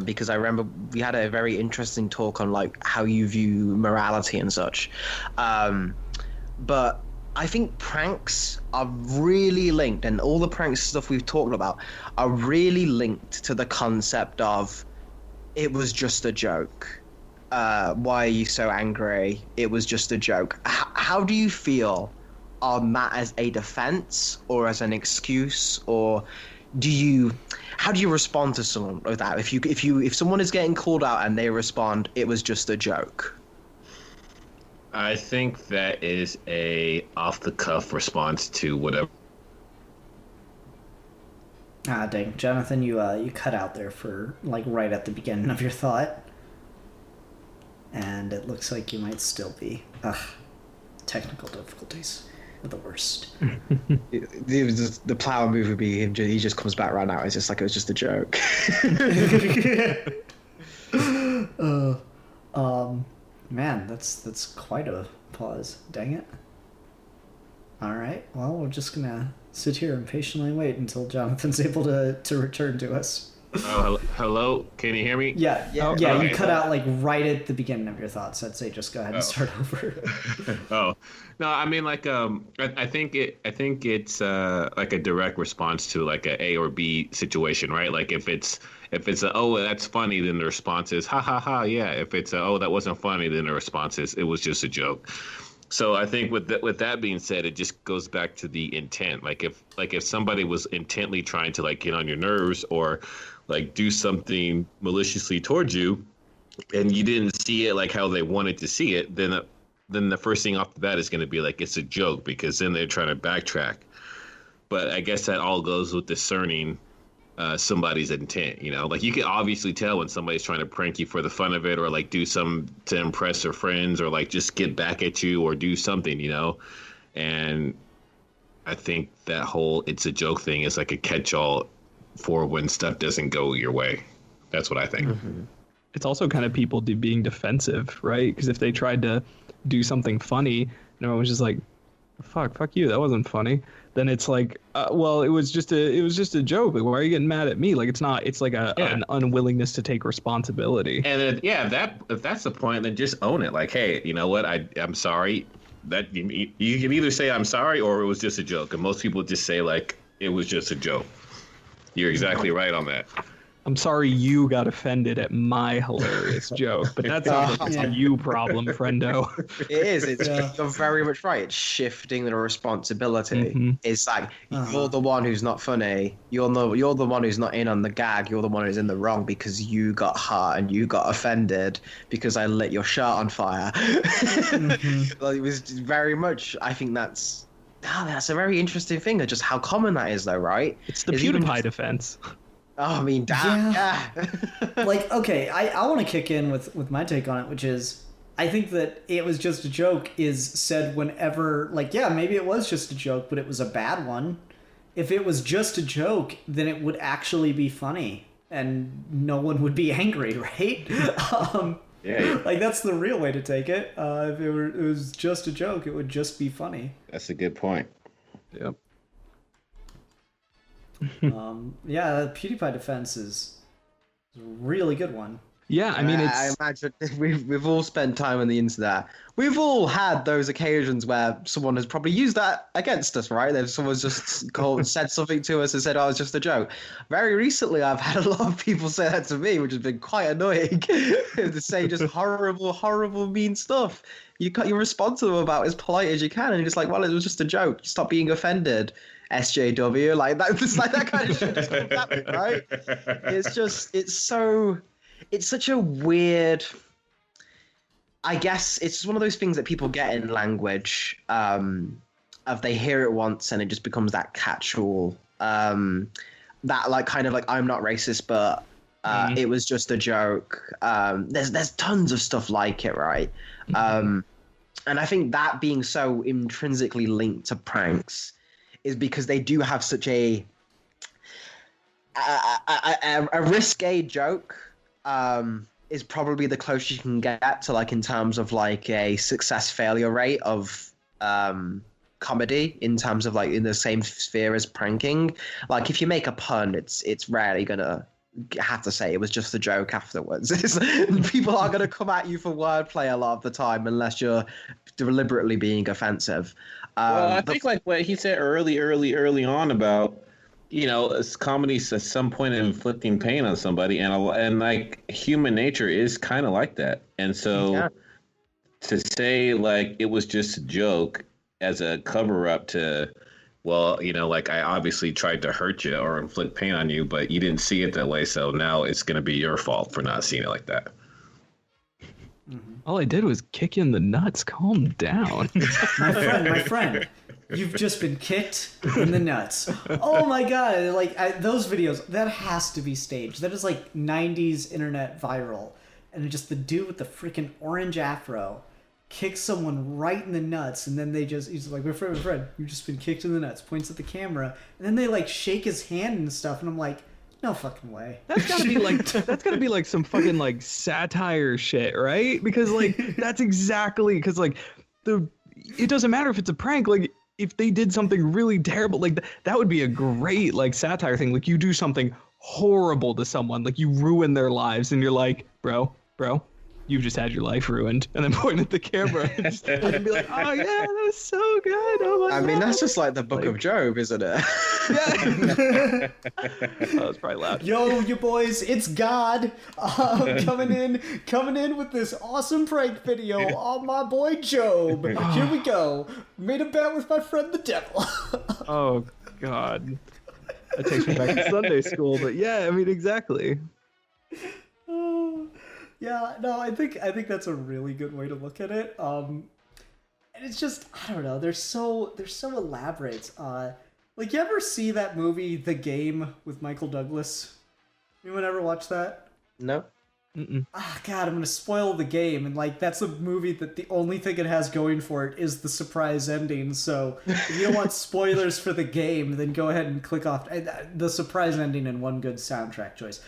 because I remember we had a very interesting talk on like how you view morality and such. But I think pranks are really linked, and all the pranks stuff we've talked about are really linked to the concept of, it was just a joke. Why are you so angry? It was just a joke. How do you feel on that, as a defense or as an excuse, or how do you respond to someone like that? If someone is getting called out and they respond, it was just a joke. I think that is a off-the-cuff response to whatever. Ah, dang, Jonathan, you cut out there for like right at the beginning of your thought, and it looks like you might still be. Ugh. Technical difficulties are the worst. The Plow movie would be him. He just comes back right now. It's just like it was just a joke. Man, that's quite a pause. Dang it. All right. Well, we're just gonna sit here and patiently wait until Jonathan's able to return to us. Oh, hello. Can you hear me? Yeah. Okay. You cut out like right at the beginning of your thoughts. I'd say just go ahead and start over. Oh, no. I mean, like, I think it's like a direct response to like a or B situation, right? Like if it's a, oh, that's funny, then the response is ha ha ha, yeah. If it's a, oh, that wasn't funny, then the response is it was just a joke. So I think with that being said, it just goes back to the intent. Like if somebody was intently trying to like get on your nerves or like do something maliciously towards you, and you didn't see it like how they wanted to see it, then the first thing off the bat is going to be like it's a joke, because then they're trying to backtrack. But I guess that all goes with discerning somebody's intent. You know, like you can obviously tell when somebody's trying to prank you for the fun of it, or like do some to impress their friends, or like just get back at you or do something, you know. And I think that whole it's a joke thing is like a catch-all for when stuff doesn't go your way. That's what I think. Mm-hmm. It's also kind of people being defensive, right? Because if they tried to do something funny and everyone was just like, fuck you, that wasn't funny, then it's like, well, it was just a joke. Like, why are you getting mad at me? Like, it's not. It's like an unwillingness to take responsibility. And then, if that's the point, then just own it. Like, hey, you know what? I'm sorry. That you can either say I'm sorry or it was just a joke. And most people just say like it was just a joke. You're exactly right on that. I'm sorry you got offended at my hilarious joke, but that sounds like it's a you problem, friendo. It is. You're very much right. It's shifting the responsibility. Mm-hmm. It's like you're the one who's not funny. You're the one who's not in on the gag. You're the one who's in the wrong because you got hurt and you got offended because I lit your shirt on fire. Mm-hmm. Like, it was very much. I think that's a very interesting thing. Just how common that is, though, right? It's the PewDiePie defense. Oh, I mean, damn, yeah. Like, okay, I want to kick in with my take on it, which is, I think that it was just a joke is said whenever, like, yeah, maybe it was just a joke, but it was a bad one. If it was just a joke, then it would actually be funny, and no one would be angry, right? Yeah. Like, that's the real way to take it. If it was just a joke, it would just be funny. That's a good point. Yep. Yeah, the PewDiePie defense is a really good one. Yeah, I mean, I imagine we've all spent time on the internet. We've all had those occasions where someone has probably used that against us, right? If someone's just said something to us and said, "Oh, it's just a joke." Very recently, I've had a lot of people say that to me, which has been quite annoying. To say just horrible, mean stuff. You're responsible about it as polite as you can, and you're just like, "Well, it was just a joke. Stop being offended." SJW, like that. It's like that kind of shit just comes at me, right? It's such a weird. I guess it's just one of those things that people get in language. Of they hear it once and it just becomes that catch-all. That like kind of like I'm not racist, but it was just a joke. There's tons of stuff like it, right? And I think that being so intrinsically linked to pranks is because they do have such a risque joke is probably the closest you can get to like in terms of like a success failure rate of comedy in terms of like in the same sphere as pranking. Like if you make a pun, it's rarely gonna have to say it was just a joke afterwards. People are gonna come at you for wordplay a lot of the time unless you're deliberately being offensive. Well, I think like what he said early on about, you know, comedy at some point inflicting pain on somebody, and like human nature is kind of like that. And so to say like it was just a joke as a cover up to, well, you know, like I obviously tried to hurt you or inflict pain on you, but you didn't see it that way. So now it's going to be your fault for not seeing it like that. All I did was kick you in the nuts. Calm down. My friend, you've just been kicked in the nuts. Oh my god! Like those videos, that has to be staged. That is like 90s internet viral, and just the dude with the freaking orange afro, kicks someone right in the nuts, and then he's like, my friend, you've just been kicked in the nuts, points at the camera, and then they like shake his hand and stuff, and I'm like, no fucking way. That's gotta be like some fucking like satire shit, right? Because like that's exactly because like it doesn't matter if it's a prank. Like if they did something really terrible, like that would be a great like satire thing. Like you do something horrible to someone, like you ruin their lives, and you're like, bro, you've just had your life ruined, and then point at the camera and be like, oh yeah, that was so good. Oh my I mean, God. that's just like the Book of Job, isn't it? Yeah. Oh, that's probably loud. Yo, you boys, it's God coming in with this awesome prank video on my boy Job. Here we go. Made a bet with my friend the devil. Oh God, that takes me back to Sunday school. But yeah, I mean, exactly. Yeah, no, I think that's a really good way to look at it. And it's just, I don't know, they're so elaborate. Like, you ever see that movie The Game with Michael Douglas? Anyone ever watch that? No. Ah, God, I'm gonna spoil The Game, and like that's a movie that the only thing it has going for it is the surprise ending. So if you don't want spoilers for The Game, then go ahead and click off the surprise ending and one good soundtrack choice.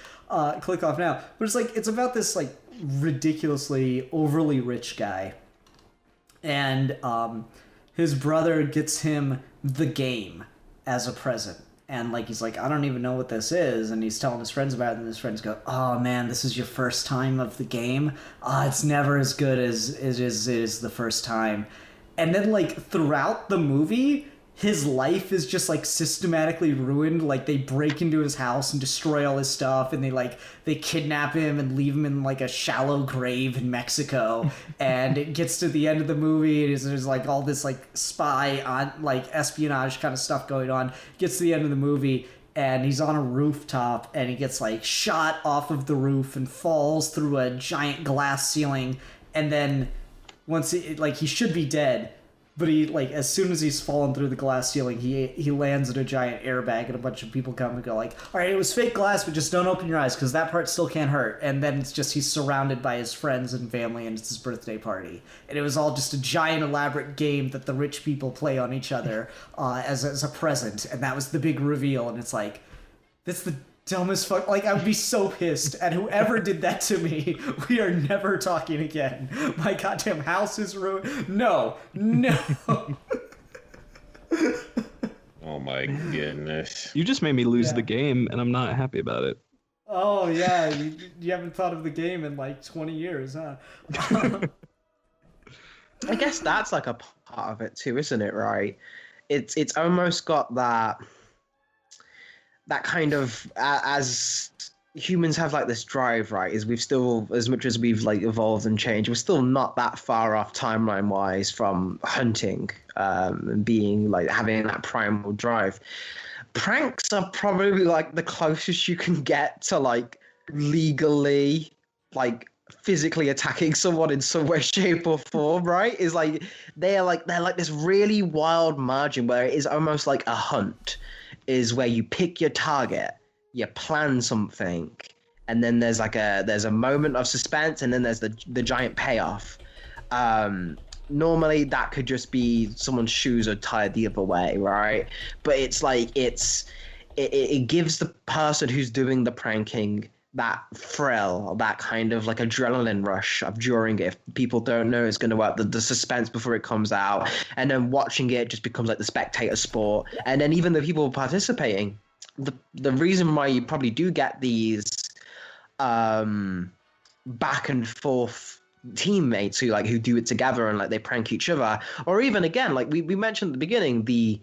Click off now. But it's like it's about this like ridiculously overly rich guy, and his brother gets him The Game as a present. And like he's like, I don't even know what this is, and he's telling his friends about it, and his friends go, oh man, this is your first time of the game? It's never as good as it is the first time. And then like throughout the movie, his life is just like systematically ruined. Like they break into his house and destroy all his stuff, and they kidnap him and leave him in like a shallow grave in Mexico. And it gets to the end of the movie, and there's like all this like spy on like espionage kind of stuff going on. Gets to the end of the movie, and he's on a rooftop, and he gets like shot off of the roof and falls through a giant glass ceiling. And then once he should be dead. But he, like, as soon as he's fallen through the glass ceiling, he lands in a giant airbag, and a bunch of people come and go like, all right, it was fake glass, but just don't open your eyes, because that part still can't hurt. And then it's just he's surrounded by his friends and family, and it's his birthday party. And it was all just a giant elaborate game that the rich people play on each other as a present. And that was the big reveal, and it's like, that's the dumbest fuck. Like, I would be so pissed at whoever did that to me. We are never talking again. My goddamn house is ruined. No. Oh my goodness. You just made me lose Yeah. the game, and I'm not happy about it. Oh, yeah. You haven't thought of the game in like 20 years, huh? I guess that's like a part of it too, isn't it? Right? It's almost got that kind of as humans have like this drive, right? Is we've still, as much as we've like evolved and changed, we're still not that far off timeline wise from hunting and being like having that primal drive. Pranks are probably like the closest you can get to like legally like physically attacking someone in some way, shape, or form, right? Is like they're like this really wild margin where it is almost like a hunt, is where you pick your target, you plan something, and then there's a moment of suspense, and then there's the giant payoff. Normally that could just be someone's shoes are tied the other way, right? But it's like it gives the person who's doing the pranking that thrill, that kind of like adrenaline rush of during it. If people don't know it's going to work, the suspense before it comes out, and then watching it just becomes like the spectator sport. And then even the people participating, the reason why you probably do get these back and forth teammates who do it together and like they prank each other, or even again like we mentioned at the beginning, the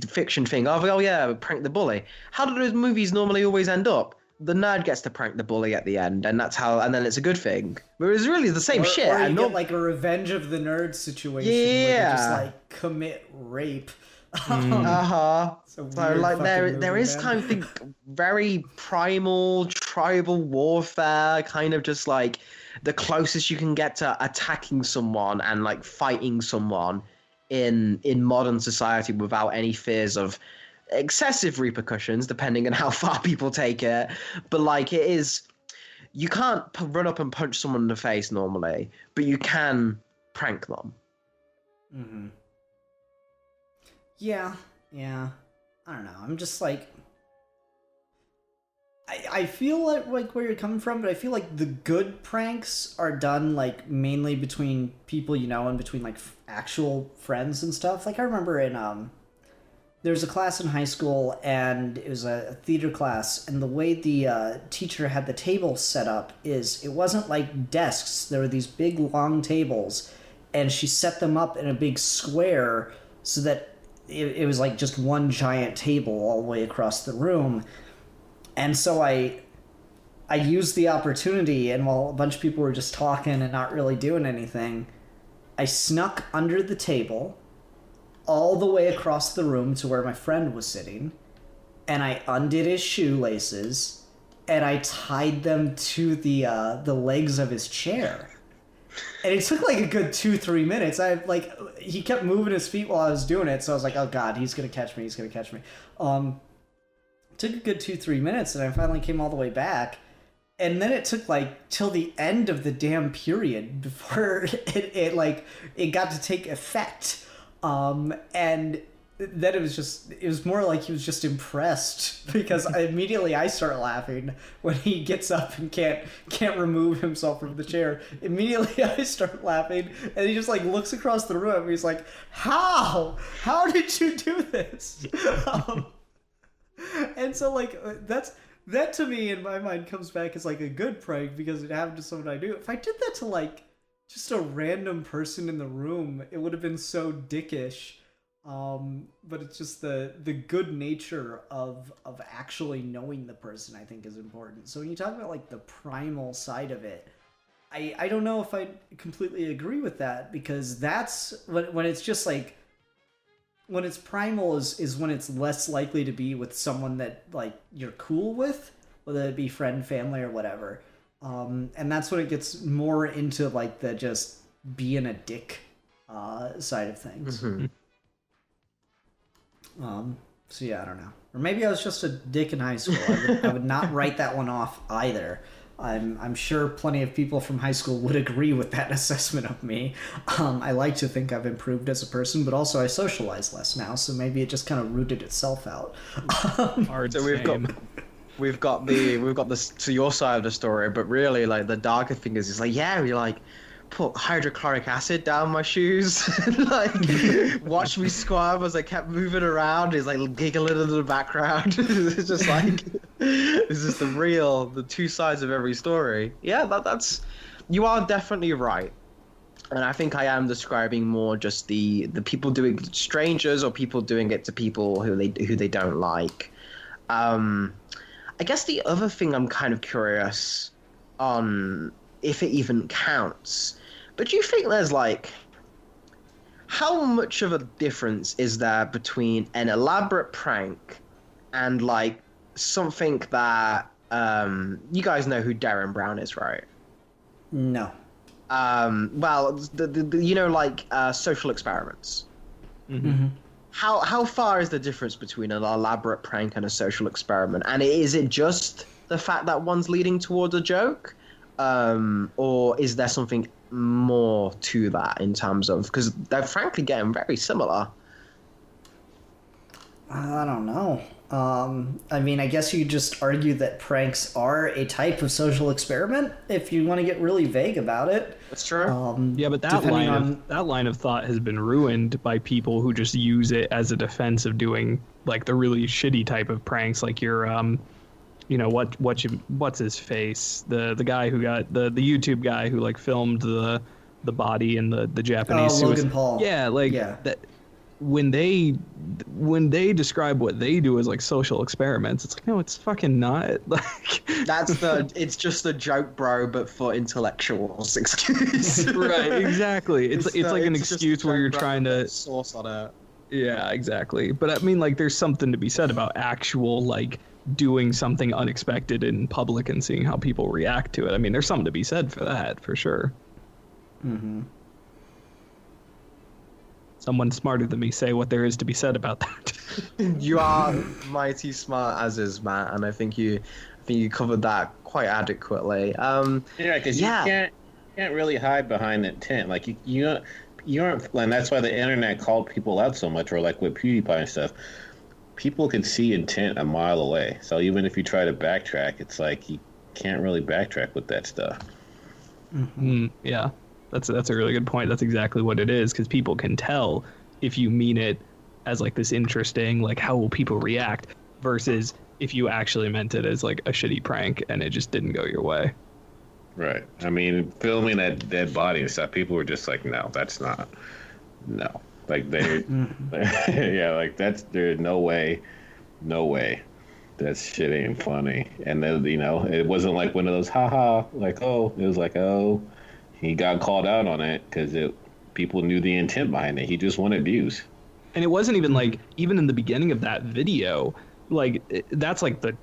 fiction thing of, oh yeah, prank the bully. How do those movies normally always end up? The nerd gets to prank the bully at the end, and and then it's a good thing. Whereas really the same shit. Or you get like a revenge of the nerd situation where they just like commit rape. So like there is man. kind of the very primal tribal warfare, kind of just like the closest you can get to attacking someone and like fighting someone in modern society without any fears of excessive repercussions, depending on how far people take it. But like it is, you can't run up and punch someone in the face normally, but you can prank them. Mm-hmm. Yeah. I don't know. I'm just like, I feel like where you're coming from, but I feel like the good pranks are done like mainly between people you know and between like actual friends and stuff. Like I remember in there was a class in high school, and it was a theater class, and the way the teacher had the tables set up is it wasn't like desks. There were these big long tables, and she set them up in a big square so that it was like just one giant table all the way across the room. And so I used the opportunity, and while a bunch of people were just talking and not really doing anything, I snuck under the table all the way across the room to where my friend was sitting, and I undid his shoelaces, and I tied them to the legs of his chair. And it took like a good 2-3 minutes. He kept moving his feet while I was doing it, so I was like, oh god, he's gonna catch me. Took a good 2-3 minutes, and I finally came all the way back. And then it took like till the end of the damn period before it got to take effect. And then it was more like he was just impressed, because immediately I start laughing when he gets up and can't remove himself from the chair. Immediately I start laughing, and he just like looks across the room, and he's like, how did you do this? And so like that to me in my mind comes back as like a good prank, because it happened to someone I knew. If I did that to like just a random person in the room, it would have been so dickish. But it's just the good nature of actually knowing the person, I think, is important. So when you talk about like the primal side of it, I don't know if I completely agree with that, because that's when it's just like, when it's primal is when it's less likely to be with someone that like you're cool with, whether it be friend, family, or whatever. And that's when it gets more into like the just being a dick side of things. Mm-hmm. So yeah, I don't know. Or maybe I was just a dick in high school. I would not write that one off either. I'm sure plenty of people from high school would agree with that assessment of me. I like to think I've improved as a person, but also I socialize less now, so maybe it just kind of rooted itself out. So we've got this to your side of the story, but really like the darker thing is like, yeah, we like put hydrochloric acid down my shoes and like watch me squirm as I kept moving around. He's like giggling in the background. It's just like, this is the two sides of every story. Yeah, that's you are definitely right. And I think I am describing more just the people doing it to strangers, or people doing it to people who they don't like. I guess the other thing I'm kind of curious on, if it even counts, but do you think there's like, how much of a difference is there between an elaborate prank and like something that you guys know who Darren Brown is, right? No. Well, the social experiments. Mm-hmm. How far is the difference between an elaborate prank and a social experiment? And is it just the fact that one's leading towards a joke? Or is there something more to that in terms of, because they're frankly getting very similar? I don't know. I mean, I guess you just argue that pranks are a type of social experiment if you want to get really vague about it. That's true. Yeah, but that line of thought has been ruined by people who just use it as a defense of doing like the really shitty type of pranks, like your what's his face, the guy who got the YouTube guy who like filmed the body in the Japanese Logan Paul. Yeah, like that. When they describe what they do as like social experiments, it's like, no, it's fucking not. Like it's just a joke, bro, but for intellectuals excuse. Right, exactly. It's like an excuse where you're trying to source on it. Yeah, exactly. But I mean, like, there's something to be said about actual like doing something unexpected in public and seeing how people react to it. I mean, there's something to be said for that, for sure. Mm-hmm. Someone smarter than me say what there is to be said about that. You are mighty smart, as is Matt, and I think you covered that quite adequately. Because can't really hide behind intent. Like you aren't, and that's why the internet called people out so much, or like with PewDiePie and stuff. People can see intent a mile away. So even if you try to backtrack, it's like you can't really backtrack with that stuff. Yeah, that's a really good point. That's exactly what it is, because people can tell if you mean it as like this interesting, like how will people react, versus if you actually meant it as like a shitty prank and it just didn't go your way. Right. I mean, filming that dead body and stuff, people were just like, no, that's not, no. Like they, yeah, like there's no way, that shit ain't funny. And then, it wasn't like one of those, haha, like, oh, it was like, oh, he got called out on it because people knew the intent behind it. He just wanted views. And it wasn't even like, even in the beginning of that video, like that's like the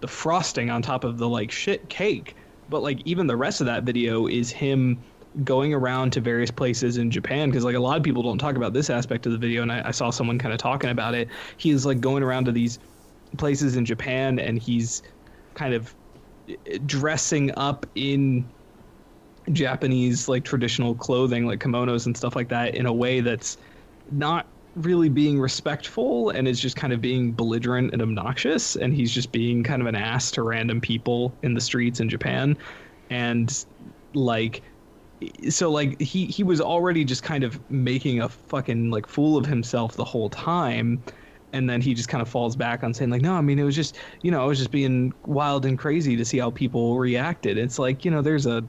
frosting on top of the like shit cake. But like even the rest of that video is him going around to various places in Japan, because like a lot of people don't talk about this aspect of the video, and I saw someone kind of talking about it. He's like going around to these places in Japan, and he's kind of dressing up in Japanese like traditional clothing, like kimonos and stuff like that, in a way that's not really being respectful, and is just kind of being belligerent and obnoxious, and he's just being kind of an ass to random people in the streets in Japan. And like, so like he was already just kind of making a fucking like fool of himself the whole time, and then he just kind of falls back on saying like, no, I mean, it was just, I was just being wild and crazy to see how people reacted. It's like, there's a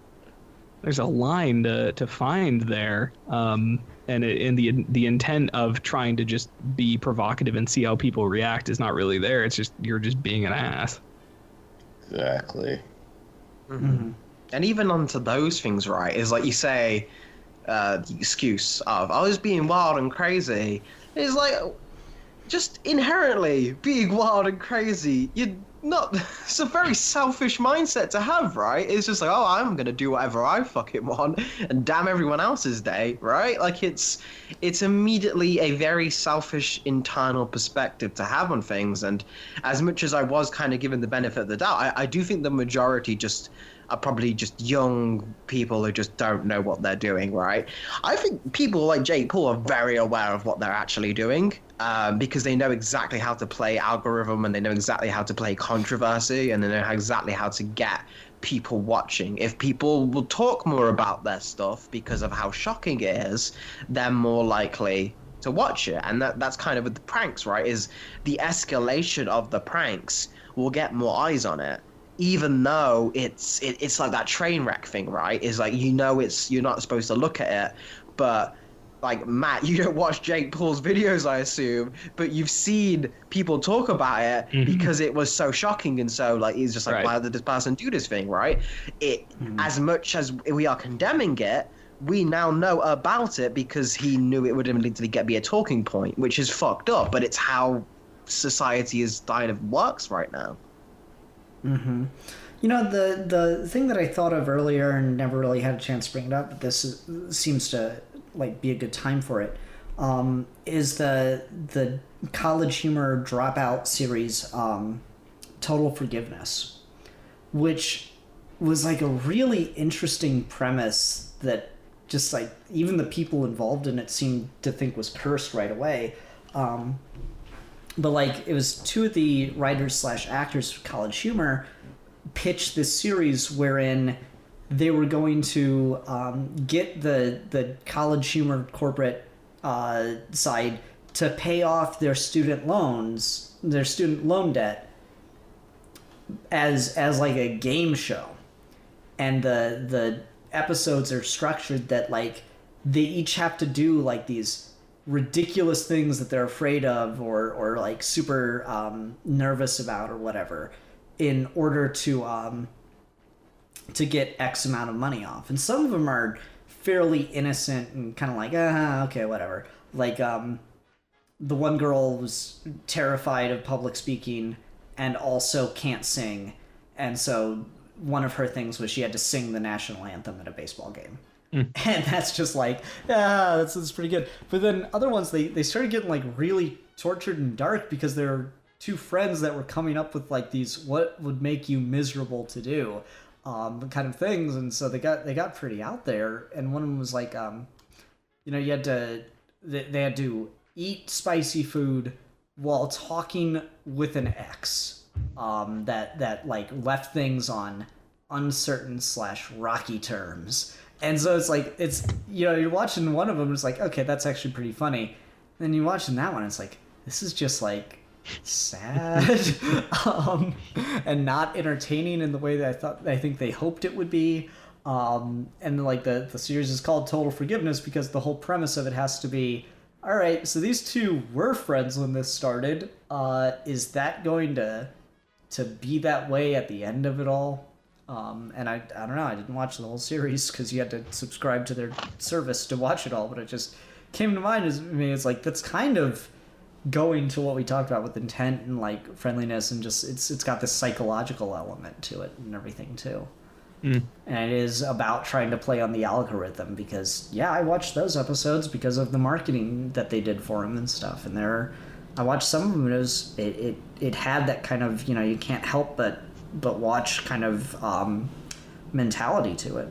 line to find there, and the intent of trying to just be provocative and see how people react is not really there. It's just, you're just being an ass. Exactly. Mm-hmm. And even onto those things, right, is like you say, the excuse of, I was being wild and crazy, is like, just inherently being wild and crazy, it's a very selfish mindset to have, right? It's just like, oh, I'm gonna do whatever I fucking want and damn everyone else's day, right? Like it's immediately a very selfish internal perspective to have on things. And as much as I was kind of given the benefit of the doubt, I do think the majority just are probably just young people who just don't know what they're doing, right? I think people like Jake Paul are very aware of what they're actually doing, because they know exactly how to play algorithm, and they know exactly how to play controversy, and they know exactly how to get people watching. If people will talk more about their stuff because of how shocking it is, they're more likely to watch it. And that's kind of with the pranks, right? Is the escalation of the pranks will get more eyes on it. Even though it's like that train wreck thing, right? Is like, you're not supposed to look at it, but like, Matt, you don't watch Jake Paul's videos, I assume, but you've seen people talk about it because it was so shocking, and so like he's just like, right, why did this person do this thing, right? As much as we are condemning it, we now know about it because he knew it would immediately be a talking point, which is fucked up, but it's how society is kind of works right now. Mm-hmm. The thing that I thought of earlier and never really had a chance to bring it up, but seems to like be a good time for it, is the College Humor Dropout series, Total Forgiveness, which was like a really interesting premise that just like even the people involved in it seemed to think was cursed right away. But like, it was two of the writers / actors of College Humor pitched this series wherein they were going to get the College Humor corporate side to pay off their student loan debt as like a game show. And the episodes are structured that like they each have to do like these ridiculous things that they're afraid of or like super nervous about or whatever, in order to get X amount of money off. And some of them are fairly innocent and kind of like, okay, whatever. Like the one girl was terrified of public speaking and also can't sing, and so one of her things was she had to sing the national anthem at a baseball game. And that's just like, that's pretty good. But then other ones, they started getting like really tortured and dark because there were two friends that were coming up with like these, what would make you miserable to do. kind of things, and so they got pretty out there. And one of them was like, you had to they had to eat spicy food while talking with an X, that like left things on uncertain / rocky terms. And so it's like, you're watching one of them, it's like, okay, that's actually pretty funny. And then you're watching that one, it's like, this is just like sad, and not entertaining in the way that I think they hoped it would be. And like the series is called Total Forgiveness because the whole premise of it has to be, all right, so these two were friends when this started. Is that going to be that way at the end of it all? And I don't know, I didn't watch the whole series because you had to subscribe to their service to watch it all, but it just came to mind it's like, that's kind of going to what we talked about with intent and like friendliness, and just it's got this psychological element to it and everything too. And it is about trying to play on the algorithm because, yeah, I watched those episodes because of the marketing that they did for them and stuff, and I watched some of them, and it had that kind of, you can't help but watch kind of mentality to it.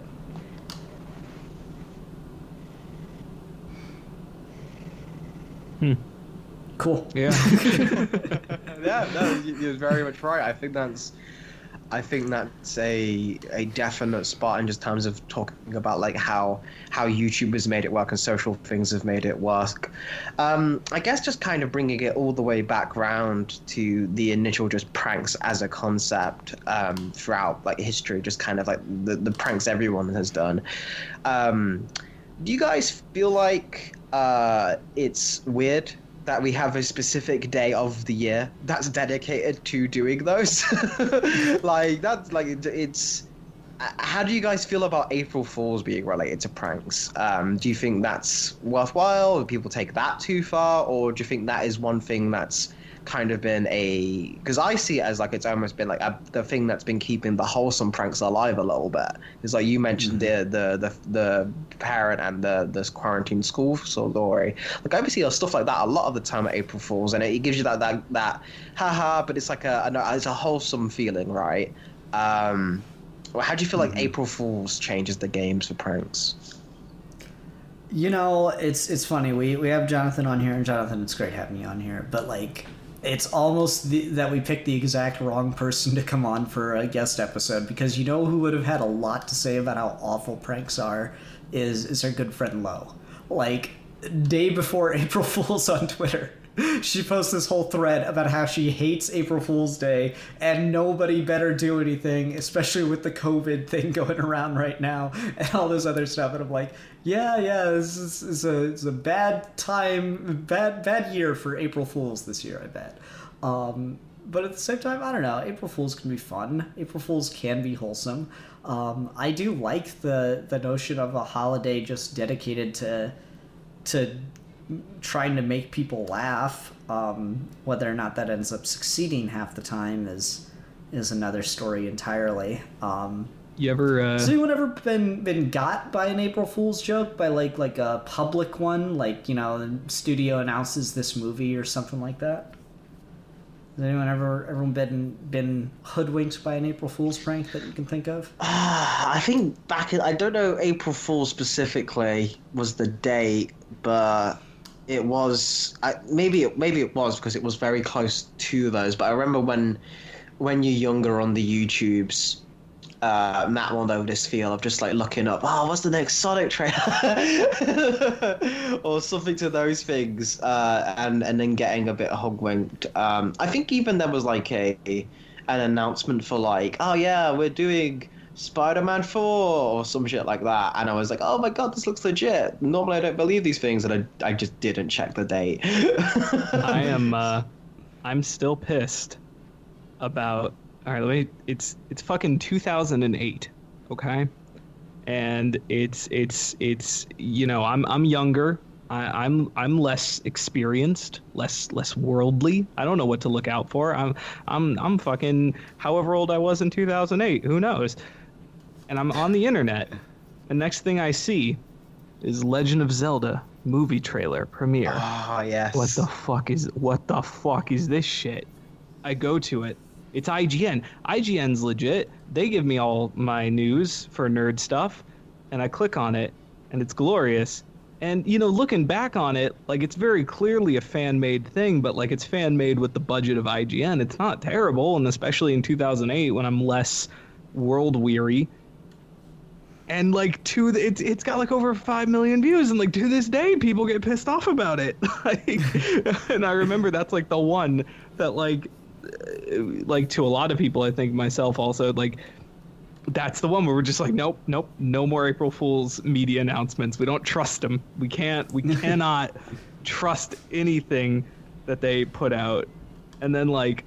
Cool. Yeah. Yeah, no, you're very much right. I think that's a definite spot in just terms of talking about like how YouTube has made it work and social things have made it work. I guess just kind of bringing it all the way back round to the initial just pranks as a concept throughout like history, just kind of like the pranks everyone has done. Do you guys feel like it's weird that we have a specific day of the year that's dedicated to doing those? Like that's like it's. How do you guys feel about April Fools being related to pranks? Do you think that's worthwhile? Do people take that too far, or do you think that is one thing that's kind of been because I see it as like it's almost been like the thing that's been keeping the wholesome pranks alive a little bit. It's like you mentioned the parent and the quarantine school story. Like I see stuff like that a lot of the time at April Fools, and it gives you that haha, but it's like it's a wholesome feeling, right? How do you feel like April Fools changes the games for pranks? It's funny. We have Jonathan on here, and Jonathan, it's great having you on here, but like, it's almost that we picked the exact wrong person to come on for a guest episode, because who would have had a lot to say about how awful pranks are is our good friend Lo. Like, day before April Fool's on Twitter, she posts this whole thread about how she hates April Fool's Day and nobody better do anything, especially with the COVID thing going around right now and all this other stuff. And I'm like, yeah, this is a bad time, bad year for April Fools this year, I bet. But at the same time, I don't know. April Fools can be fun. April Fools can be wholesome. I do like the notion of a holiday just dedicated to trying to make people laugh. Whether or not that ends up succeeding half the time is another story entirely. You ever Has anyone ever been got by an April Fool's joke, by like a public one, like the studio announces this movie or something like that? Has anyone ever been hoodwinked by an April Fool's prank that you can think of? I think I don't know April Fool's specifically was the date, but it was maybe it was because it was very close to those. But I remember when you're younger on the YouTubes, Matt will know this feel of just like looking up, what's the next Sonic trailer, or something to those things, and then getting a bit hoodwinked. I think even there was like an announcement for like, oh yeah, we're doing Spider-Man 4 or some shit like that, and I was like, oh my god, this looks legit. Normally I don't believe these things, and I just didn't check the date. I'm still pissed about. All right, it's fucking 2008, okay? And it's I'm younger. I'm less experienced, less worldly. I don't know what to look out for. I'm fucking however old I was in 2008. Who knows? And I'm on the internet. And next thing I see is Legend of Zelda movie trailer premiere. Oh yes. What the fuck is this shit? I go to it. It's IGN. IGN's legit. They give me all my news for nerd stuff, and I click on it, and it's glorious. And, you know, looking back on it, like, it's very clearly a fan-made thing, but, like, it's fan-made with the budget of IGN. It's not terrible, and especially in 2008 when I'm less world-weary. And, like, it's got, like, over 5 million views, and, like, to this day, people get pissed off about it. And I remember that's, like, the one that, like, to a lot of people, I think myself also, like, that's the one where we're just like, nope, no more April Fool's media announcements. We don't trust them. We cannot trust anything that they put out. And then, like,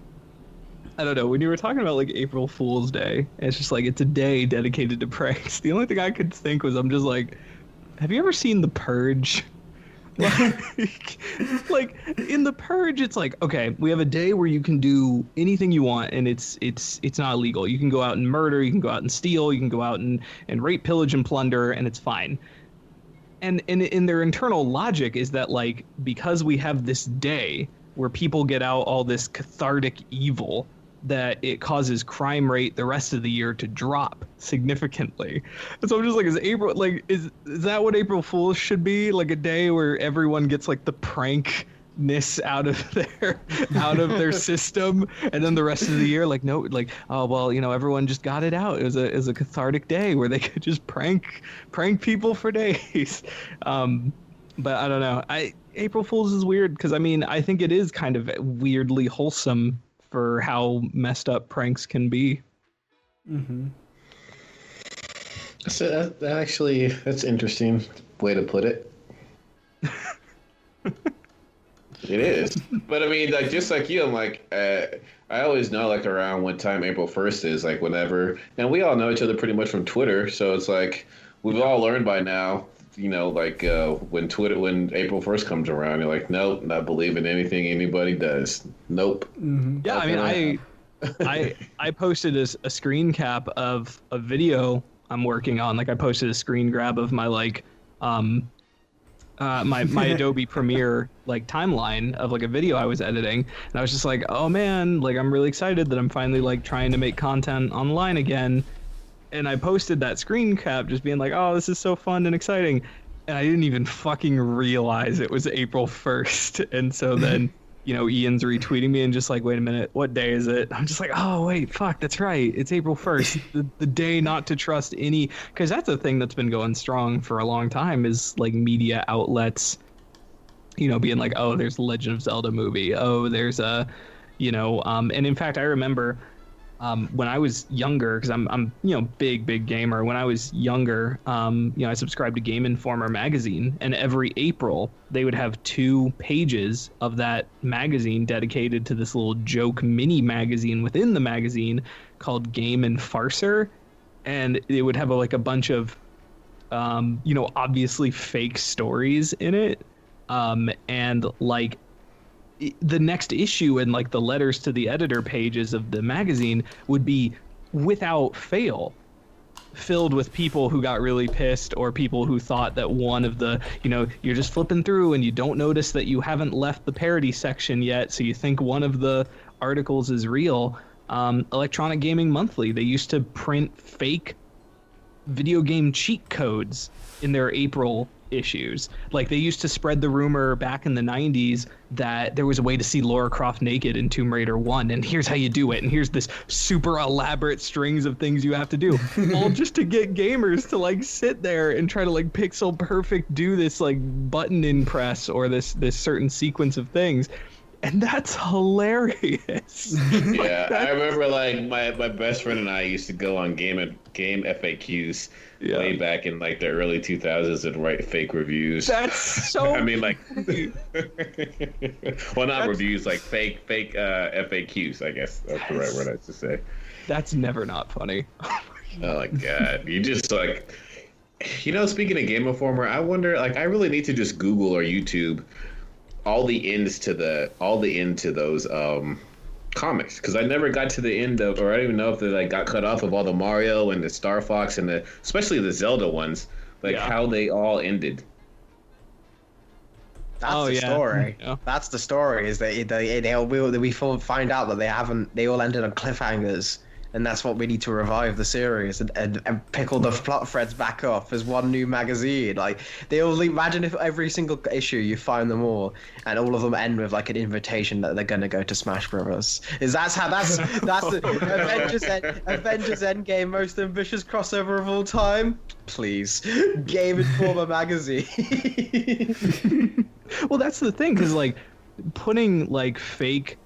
I don't know, when you were talking about, like, April Fool's Day, it's just like, it's a day dedicated to pranks. The only thing I could think was, I'm just like, have you ever seen The Purge? Like in The Purge, it's like, okay, we have a day where you can do anything you want, and it's not illegal. You can go out and murder, you can go out and steal, you can go out and rape, pillage, and plunder, and it's fine. And in their internal logic is that, like, because we have this day where people get out all this cathartic evil, that it causes crime rate the rest of the year to drop significantly. And so I'm just like, is that what April Fool's should be? Like a day where everyone gets, like, the prankness out of their system, and then the rest of the year, like, no, like, oh well, you know, everyone just got it out. It was a cathartic day where they could just prank people for days. But I don't know. April Fool's is weird because, I mean, I think it is kind of weirdly wholesome for how messed up pranks can be. Mm-hmm. So that's interesting way to put it. It is, but I mean, like, just like you, I'm like, I always know, like, around what time April 1st is, like, whenever, and we all know each other pretty much from Twitter, so it's like we've all learned by now. You know, like, when April 1st comes around, you're like, nope, not believing anything anybody does. Nope. Mm-hmm. Yeah, I mean, I posted a screen cap of a video I'm working on. Like, I posted a screen grab of my, like, my Adobe Premiere, like, timeline of, like, a video I was editing, and I was just like, oh man, like, I'm really excited that I'm finally, like, trying to make content online again. And I posted that screen cap just being like, oh, this is so fun and exciting. And I didn't even fucking realize it was April 1st. And so then, you know, Ian's retweeting me and just like, wait a minute, what day is it? I'm just like, oh, wait, fuck, that's right. It's April 1st. the day not to trust any, because that's a thing that's been going strong for a long time, is like media outlets, you know, being like, oh, there's a Legend of Zelda movie. Oh, there's a, you know, and in fact, I remember when I was younger, because I'm you know, big gamer. When I was younger, you know, I subscribed to Game Informer magazine, and every April they would have 2 pages of that magazine dedicated to this little joke mini magazine within the magazine called Game and Farcer, and it would have like a bunch of you know, obviously fake stories in it, and like the next issue and like the letters to the editor pages of the magazine would be without fail filled with people who got really pissed, or people who thought that one of the, you know, you're just flipping through and you don't notice that you haven't left the parody section yet, so you think one of the articles is real. Electronic Gaming Monthly, they used to print fake video game cheat codes in their April issues. Like, they used to spread the rumor back in the 90s that there was a way to see Lara Croft naked in Tomb Raider 1, and here's how you do it, and here's this super elaborate strings of things you have to do, all just to get gamers to like sit there and try to like pixel perfect do this like button in press or this certain sequence of things. And that's hilarious. Yeah, I remember like my best friend and I used to go on game FAQs way back in like the early 2000s and write fake reviews. That's so I mean, like, well, not reviews, like fake FAQs, I guess that's the right word I should say. That's never not funny. Oh my god, you just like, you know, speaking of Game Informer, I wonder, like, I really need to just Google or YouTube all the ends to those comics, because I never got to the end of, or I don't even know if they like got cut off of all the Mario and the Star Fox and especially the Zelda ones, like how they all ended. That's the story. Yeah. That's the story. Is that we find out that they all ended on cliffhangers, and that's what we need to revive the series and pick all the plot threads back up as one new magazine. Like they all imagine if every single issue you find them all, and all of them end with like an invitation that they're gonna go to Smash Brothers. That's the Avengers Endgame most ambitious crossover of all time. Please, Game Informer magazine. Well, that's the thing, because like putting like fake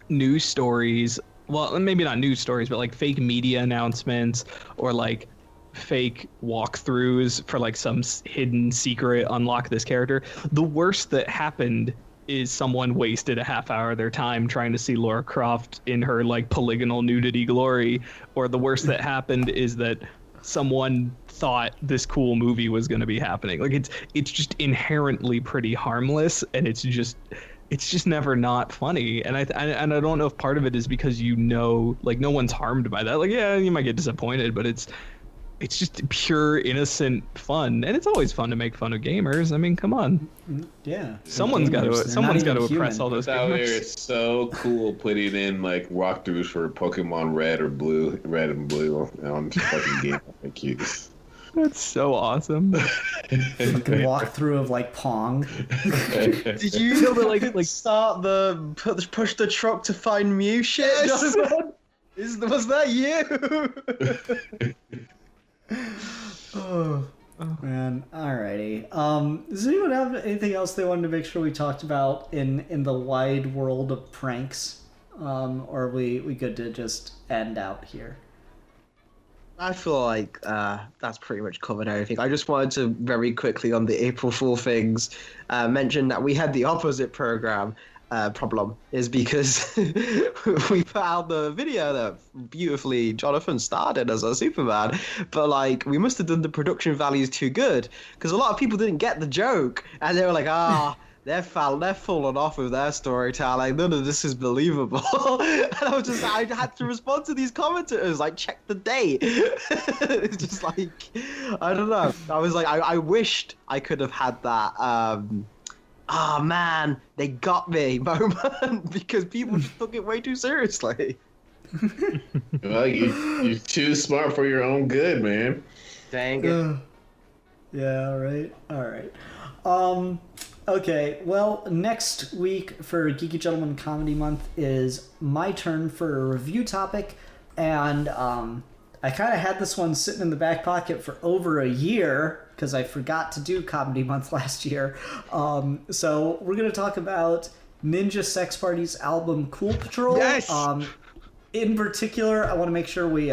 news stories, well, maybe not news stories, but like fake media announcements or like fake walkthroughs for like some hidden secret, unlock this character. The worst that happened is someone wasted a half hour of their time trying to see Lara Croft in her like polygonal nudity glory, or the worst that happened is that someone thought this cool movie was going to be happening. Like it's just inherently pretty harmless, and it's just never not funny. And I don't know if part of it is because like no one's harmed by that. Like yeah, you might get disappointed, but it's just pure innocent fun, and it's always fun to make fun of gamers. I mean, come on. Yeah. Someone's got to oppress all those out gamers. there, it's so cool putting in like walkthroughs for Pokemon Red and Blue on fucking Game. Thank you. That's so awesome. Fucking walkthrough of like Pong. Did you know like start push the truck to find Mew shit? Yes. Was that you? Oh man, alrighty. Does anyone have anything else they wanted to make sure we talked about in the wide world of pranks? Or are we good to just end out here? I feel like that's pretty much covered everything. I just wanted to very quickly on the April Fool things mention that we had the opposite problem is because we put out the video that beautifully Jonathan starred in as a Superman, but like we must have done the production values too good because a lot of people didn't get the joke and they were like, they're falling off with their storytelling. None of this is believable. And I had to respond to these commentators like, check the date. It's just like, I don't know. I was like, I wished I could have had that. Oh man, they got me moment because people just took it way too seriously. Well, you're too smart for your own good, man. Dang it. Yeah, all right. Okay, well, next week for Geeky Gentleman Comedy Month is my turn for a review topic, and I kind of had this one sitting in the back pocket for over a year because I forgot to do Comedy Month last year. So we're going to talk about Ninja Sex Party's album Cool Patrol. Yes! In particular, I want to make sure we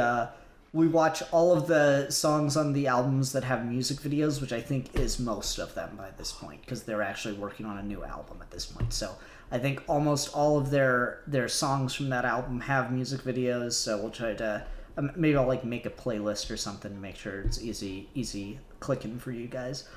watch all of the songs on the albums that have music videos, which I think is most of them by this point, because they're actually working on a new album at this point. So I think almost all of their songs from that album have music videos. So we'll try to maybe I'll like make a playlist or something to make sure it's easy clicking for you guys.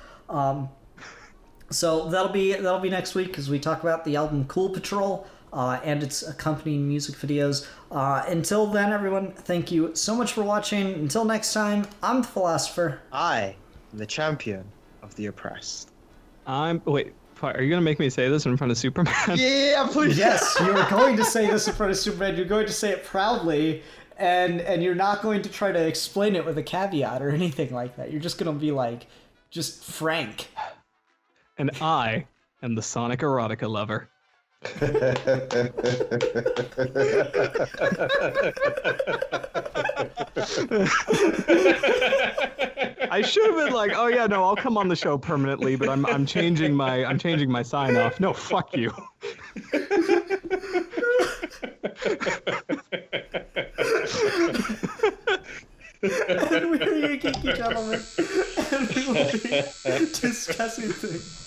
So that'll be next week because we talk about the album Cool Patrol. And its accompanying music videos. Until then, everyone, thank you so much for watching. Until next time, I'm the Philosopher. I am the champion of the oppressed. Wait, are you going to make me say this in front of Superman? Yeah, please. Yes, you're going to say this in front of Superman. You're going to say it proudly, and you're not going to try to explain it with a caveat or anything like that. You're just going to be like, just frank. And I am the Sonic Erotica Lover. I should have been like, oh yeah, no, I'll come on the show permanently, but I'm changing my sign off. No, fuck you. And we're your Geeky Gentlemen, and we will be discussing things.